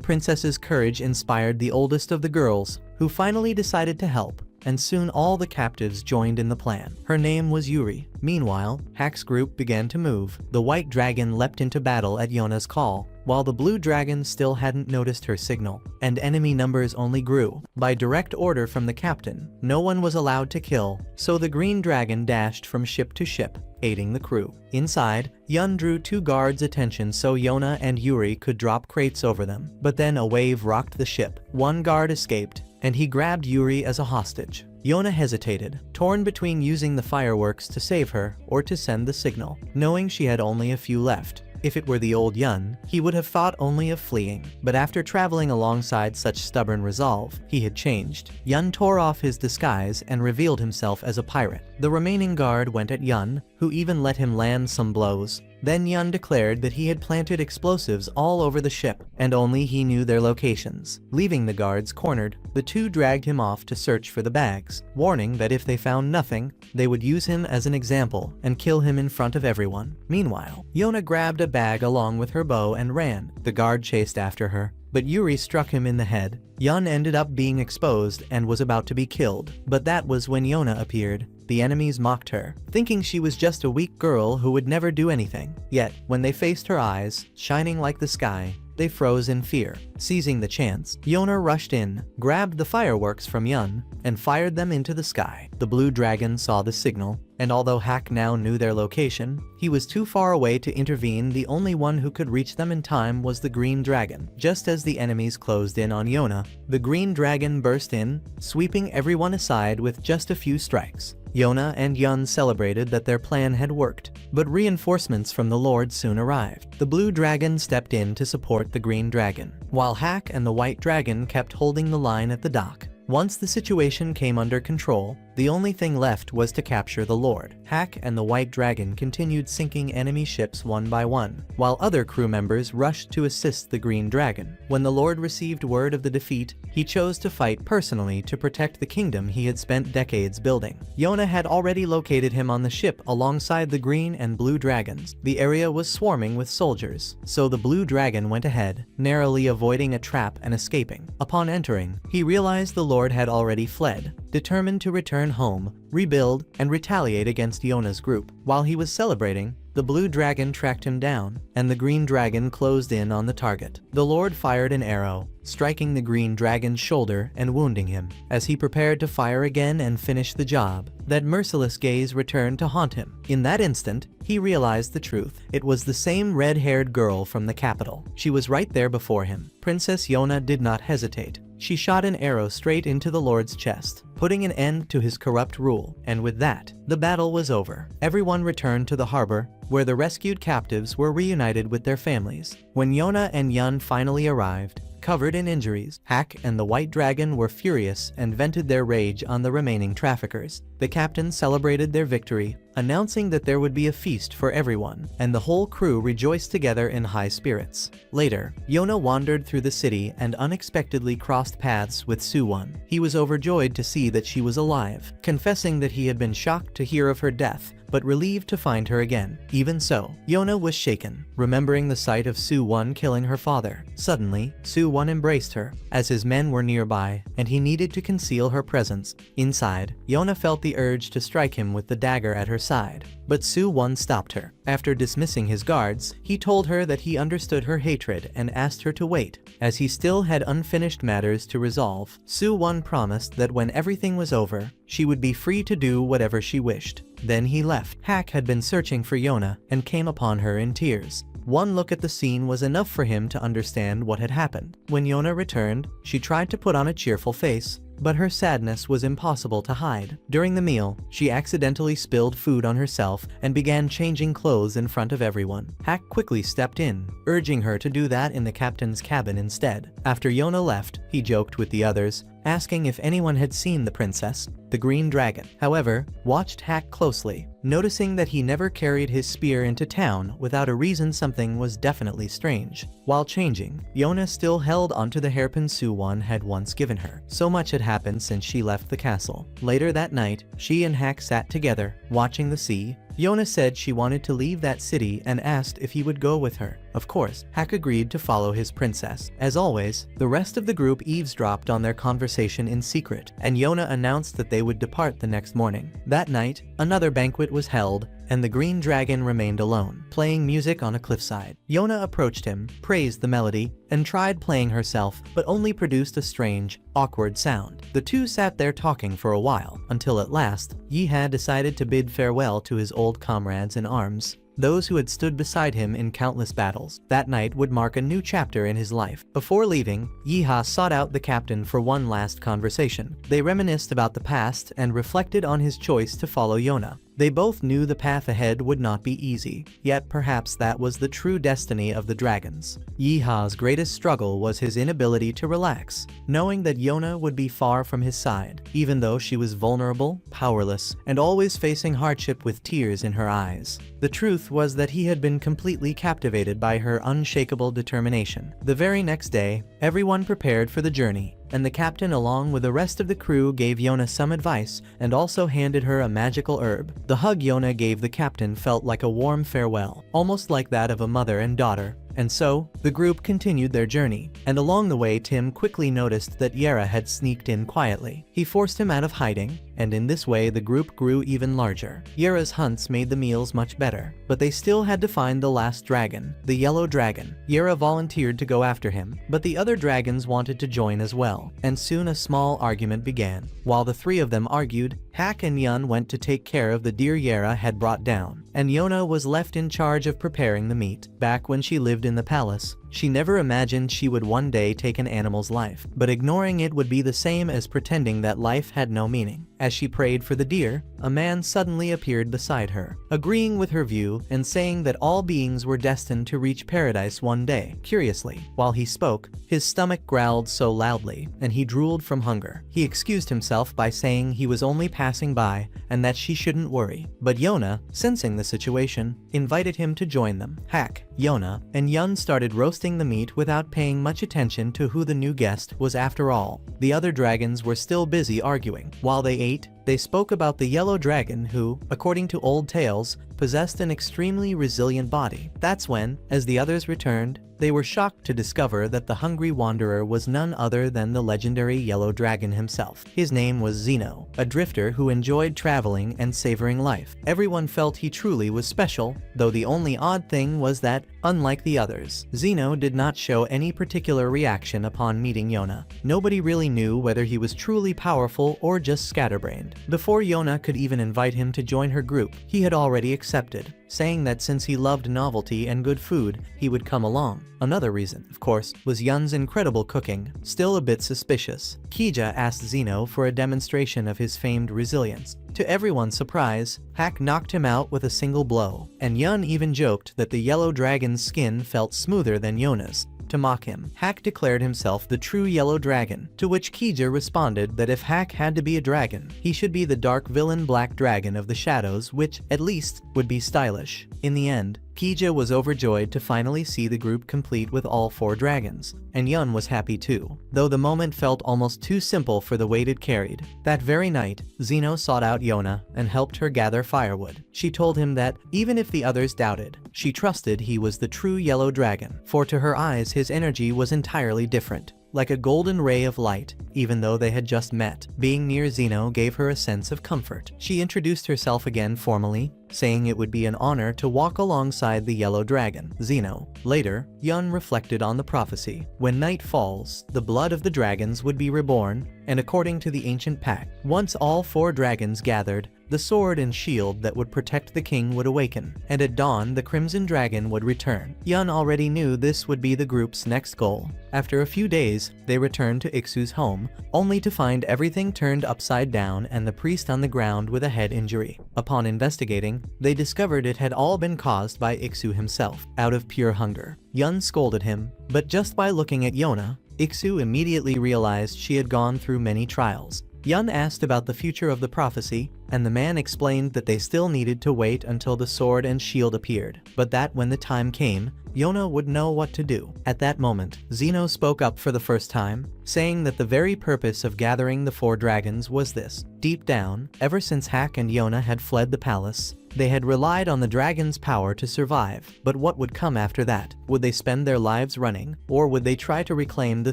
princess's courage inspired the oldest of the girls, who finally decided to help, and soon all the captives joined in the plan. Her name was Yuri. Meanwhile, Hak's group began to move. The White Dragon leapt into battle at Yona's call, while the Blue Dragon still hadn't noticed her signal, and enemy numbers only grew. By direct order from the captain, no one was allowed to kill, so the Green Dragon dashed from ship to ship, aiding the crew. Inside, Yun drew 2 guards' attention so Yona and Yuri could drop crates over them, but then a wave rocked the ship. One guard escaped, and he grabbed Yuri as a hostage. Yona hesitated, torn between using the fireworks to save her or to send the signal, knowing she had only a few left. If it were the old Yun, he would have thought only of fleeing. But after traveling alongside such stubborn resolve, he had changed. Yun tore off his disguise and revealed himself as a pirate. The remaining guard went at Yun, who even let him land some blows. Then Yun declared that he had planted explosives all over the ship, and only he knew their locations. Leaving the guards cornered, the two dragged him off to search for the bags, warning that if they found nothing, they would use him as an example and kill him in front of everyone. Meanwhile, Yona grabbed a bag along with her bow and ran. The guard chased after her, but Yuri struck him in the head. Yun ended up being exposed and was about to be killed, but that was when Yona appeared. The enemies mocked her, thinking she was just a weak girl who would never do anything. Yet, when they faced her eyes, shining like the sky, they froze in fear. Seizing the chance, Yona rushed in, grabbed the fireworks from Yun, and fired them into the sky. The Blue Dragon saw the signal, and although Hak now knew their location, he was too far away to intervene. The only one who could reach them in time was the Green Dragon. Just as the enemies closed in on Yona, the Green Dragon burst in, sweeping everyone aside with just a few strikes. Yona and Yun celebrated that their plan had worked, but reinforcements from the Lord soon arrived. The Blue Dragon stepped in to support the Green Dragon, while Hak and the White Dragon kept holding the line at the dock. Once the situation came under control, the only thing left was to capture the Lord. Hack and the White Dragon continued sinking enemy ships one by one, while other crew members rushed to assist the Green Dragon. When the Lord received word of the defeat, he chose to fight personally to protect the kingdom he had spent decades building. Yona had already located him on the ship alongside the Green and Blue Dragons. The area was swarming with soldiers, so the Blue Dragon went ahead, narrowly avoiding a trap and escaping. Upon entering, he realized the Lord had already fled, determined to return home, rebuild, and retaliate against Yona's group. While he was celebrating, the Blue Dragon tracked him down, and the Green Dragon closed in on the target. The Lord fired an arrow, striking the Green Dragon's shoulder and wounding him. As he prepared to fire again and finish the job, that merciless gaze returned to haunt him. In that instant, he realized the truth. It was the same red-haired girl from the capital. She was right there before him. Princess Yona did not hesitate. She shot an arrow straight into the Lord's chest, putting an end to his corrupt rule, and with that, the battle was over. Everyone returned to the harbor, where the rescued captives were reunited with their families. When Yona and Yun finally arrived, covered in injuries, Hack and the White Dragon were furious and vented their rage on the remaining traffickers. The captain celebrated their victory, announcing that there would be a feast for everyone, and the whole crew rejoiced together in high spirits. Later, Yona wandered through the city and unexpectedly crossed paths with Suwon. He was overjoyed to see that she was alive, confessing that he had been shocked to hear of her death, but relieved to find her again. Even so, Yona was shaken, remembering the sight of Suwon killing her father. Suddenly, Suwon embraced her, as his men were nearby, and he needed to conceal her presence. Inside, Yona felt the urge to strike him with the dagger at her side, but Suwon stopped her. After dismissing his guards, he told her that he understood her hatred and asked her to wait, as he still had unfinished matters to resolve. Suwon promised that when everything was over, she would be free to do whatever she wished. Then he left. Hack had been searching for Yona and came upon her in tears. One look at the scene was enough for him to understand what had happened. When Yona returned, she tried to put on a cheerful face, but her sadness was impossible to hide. During the meal, she accidentally spilled food on herself and began changing clothes in front of everyone. Hack quickly stepped in, urging her to do that in the captain's cabin instead. After Yona left, he joked with the others, asking if anyone had seen the princess. The Green Dragon, however, watched Hack closely, noticing that he never carried his spear into town without a reason. Something was definitely strange. While changing, Yona still held onto the hairpin Suwon had once given her. So much had happened since she left the castle. Later that night, she and Hack sat together, watching the sea. Yona said she wanted to leave that city and asked if he would go with her. Of course, Hack agreed to follow his princess. As always, the rest of the group eavesdropped on their conversation in secret, and Yona announced that they would depart the next morning. That night, another banquet was held, and the Green Dragon remained alone, playing music on a cliffside. Yona approached him, praised the melody, and tried playing herself, but only produced a strange, awkward sound. The two sat there talking for a while, until at last, Yiha decided to bid farewell to his old comrades in arms, those who had stood beside him in countless battles. That night would mark a new chapter in his life. Before leaving, Yiha sought out the captain for one last conversation. They reminisced about the past and reflected on his choice to follow Yona. They both knew the path ahead would not be easy, yet perhaps that was the true destiny of the dragons. Yiha's greatest struggle was his inability to relax, knowing that Yona would be far from his side, even though she was vulnerable, powerless, and always facing hardship with tears in her eyes. The truth was that he had been completely captivated by her unshakable determination. The very next day, everyone prepared for the journey, and the captain along with the rest of the crew gave Yona some advice and also handed her a magical herb. The hug Yona gave the captain felt like a warm farewell, almost like that of a mother and daughter. And so, the group continued their journey, and along the way Tim quickly noticed that Yera had sneaked in quietly. He forced him out of hiding, and in this way the group grew even larger. Yera's hunts made the meals much better, but they still had to find the last dragon, the Yellow Dragon. Yera volunteered to go after him, but the other dragons wanted to join as well, and soon a small argument began. While the three of them argued, Hack and Yun went to take care of the deer Yera had brought down, and Yona was left in charge of preparing the meat. Back when she lived in the palace, She never imagined she would one day take an animal's life, but ignoring it would be the same as pretending that life had no meaning. As she prayed for the deer, a man suddenly appeared beside her, agreeing with her view and saying that all beings were destined to reach paradise one day. Curiously, while he spoke, his stomach growled so loudly, and he drooled from hunger. He excused himself by saying he was only passing by and that she shouldn't worry. But Yona, sensing the situation, invited him to join them. Hak, Yona, and Yun started roasting the meat without paying much attention to who the new guest was after all. The other dragons were still busy arguing. While they ate, they spoke about the yellow dragon who, according to old tales, possessed an extremely resilient body. That's when, as the others returned, they were shocked to discover that the hungry wanderer was none other than the legendary yellow dragon himself. His name was Zeno, a drifter who enjoyed traveling and savoring life. Everyone felt he truly was special, though the only odd thing was that, unlike the others, Zeno did not show any particular reaction upon meeting Yona. Nobody really knew whether he was truly powerful or just scatterbrained. Before Yona could even invite him to join her group, he had already accepted, saying that since he loved novelty and good food, he would come along. Another reason, of course, was Yun's incredible cooking, still a bit suspicious. Kija asked Zeno for a demonstration of his famed resilience. To everyone's surprise, Hak knocked him out with a single blow, and Yun even joked that the yellow dragon's skin felt smoother than Yona's. To mock him, Hak declared himself the true yellow dragon, to which Kija responded that if Hak had to be a dragon, he should be the dark villain black dragon of the shadows, which, at least, would be stylish. In the end, Kija was overjoyed to finally see the group complete with all 4 dragons, and Yun was happy too, though the moment felt almost too simple for the weight it carried. That very night, Zeno sought out Yona and helped her gather firewood. She told him that, even if the others doubted, she trusted he was the true yellow dragon, for to her eyes his energy was entirely different. Like a golden ray of light, even though they had just met. Being near Zeno gave her a sense of comfort. She introduced herself again formally, saying it would be an honor to walk alongside the yellow dragon, Zeno. Later, Yun reflected on the prophecy. When night falls, the blood of the dragons would be reborn, and according to the ancient pact, once all 4 dragons gathered, the sword and shield that would protect the king would awaken, and at dawn the Crimson Dragon would return. Yun already knew this would be the group's next goal. After a few days, they returned to Iksu's home, only to find everything turned upside down and the priest on the ground with a head injury. Upon investigating, they discovered it had all been caused by Iksu himself, out of pure hunger. Yun scolded him, but just by looking at Yona, Iksu immediately realized she had gone through many trials. Yun asked about the future of the prophecy, and the man explained that they still needed to wait until the sword and shield appeared, but that when the time came, Yona would know what to do. At that moment, Zeno spoke up for the first time, saying that the very purpose of gathering the 4 dragons was this. Deep down, ever since Hak and Yona had fled the palace, they had relied on the dragon's power to survive. But what would come after that? Would they spend their lives running, or would they try to reclaim the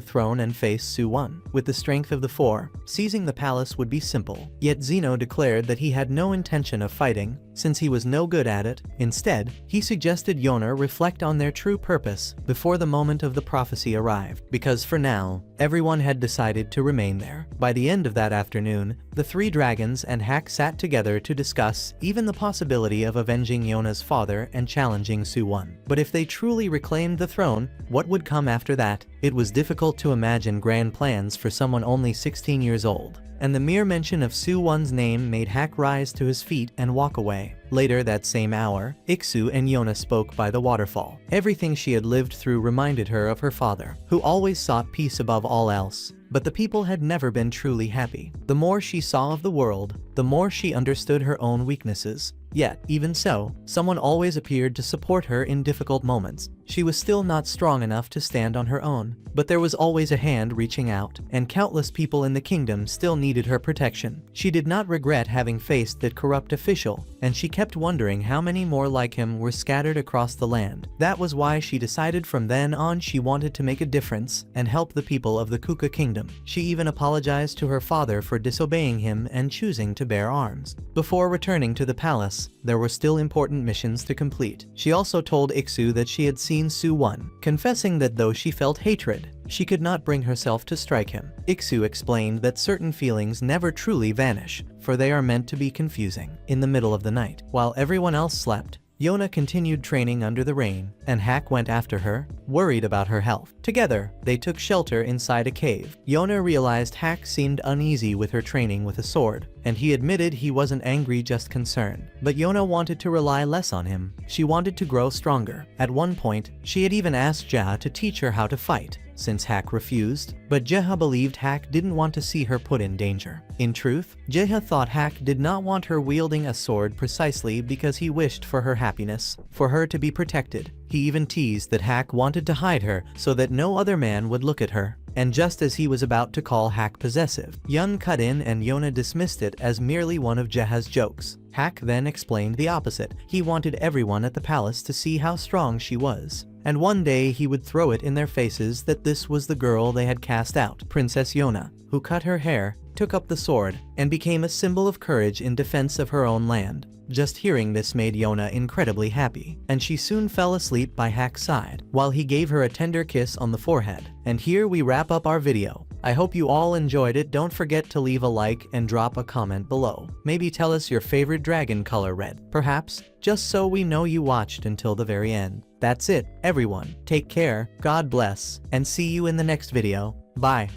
throne and face Su-1? With the strength of the 4, seizing the palace would be simple. Yet Zeno declared that he had no intention of fighting, since he was no good at it. Instead, he suggested Yona reflect on their true purpose before the moment of the prophecy arrived, because for now, everyone had decided to remain there. By the end of that afternoon, the 3 dragons and Hak sat together to discuss even the possibility of avenging Yona's father and challenging Su-1. But if they truly reclaimed the throne, what would come after that? It was difficult to imagine grand plans for someone only 16 years old, and the mere mention of Su-1's name made Hak rise to his feet and walk away. Later that same hour, Iksu and Yona spoke by the waterfall. Everything she had lived through reminded her of her father, who always sought peace above all else. But the people had never been truly happy. The more she saw of the world, the more she understood her own weaknesses. Yet, even so, someone always appeared to support her in difficult moments. She was still not strong enough to stand on her own, but there was always a hand reaching out, and countless people in the kingdom still needed her protection. She did not regret having faced that corrupt official, and she kept wondering how many more like him were scattered across the land. That was why she decided from then on she wanted to make a difference and help the people of the Kuka kingdom. She even apologized to her father for disobeying him and choosing to bear arms. Before returning to the palace, there were still important missions to complete. She also told Iksu that she had seen Su-1, confessing that though she felt hatred, she could not bring herself to strike him. Iksu explained that certain feelings never truly vanish, for they are meant to be confusing. In the middle of the night, while everyone else slept, Yona continued training under the rain, and Hak went after her, worried about her health. Together, they took shelter inside a cave. Yona realized Hak seemed uneasy with her training with a sword, and he admitted he wasn't angry, just concerned. But Yona wanted to rely less on him. She wanted to grow stronger. At one point, she had even asked Jeha to teach her how to fight, since Hak refused, but Jeha believed Hak didn't want to see her put in danger. In truth, Jeha thought Hak did not want her wielding a sword precisely because he wished for her happiness, for her to be protected. He even teased that Hak wanted to hide her so that no other man would look at her. And just as he was about to call Hak possessive, Yun cut in and Yona dismissed it as merely one of Jeha's jokes. Hak then explained the opposite. He wanted everyone at the palace to see how strong she was. And one day he would throw it in their faces that this was the girl they had cast out, Princess Yona, who cut her hair, took up the sword, and became a symbol of courage in defense of her own land. Just hearing this made Yona incredibly happy, and she soon fell asleep by Hak's side, while he gave her a tender kiss on the forehead. And here we wrap up our video. I hope you all enjoyed it. Don't forget to leave a like and drop a comment below. Maybe tell us your favorite dragon color red, perhaps, just so we know you watched until the very end. That's it, everyone. Take care, God bless, and see you in the next video. Bye.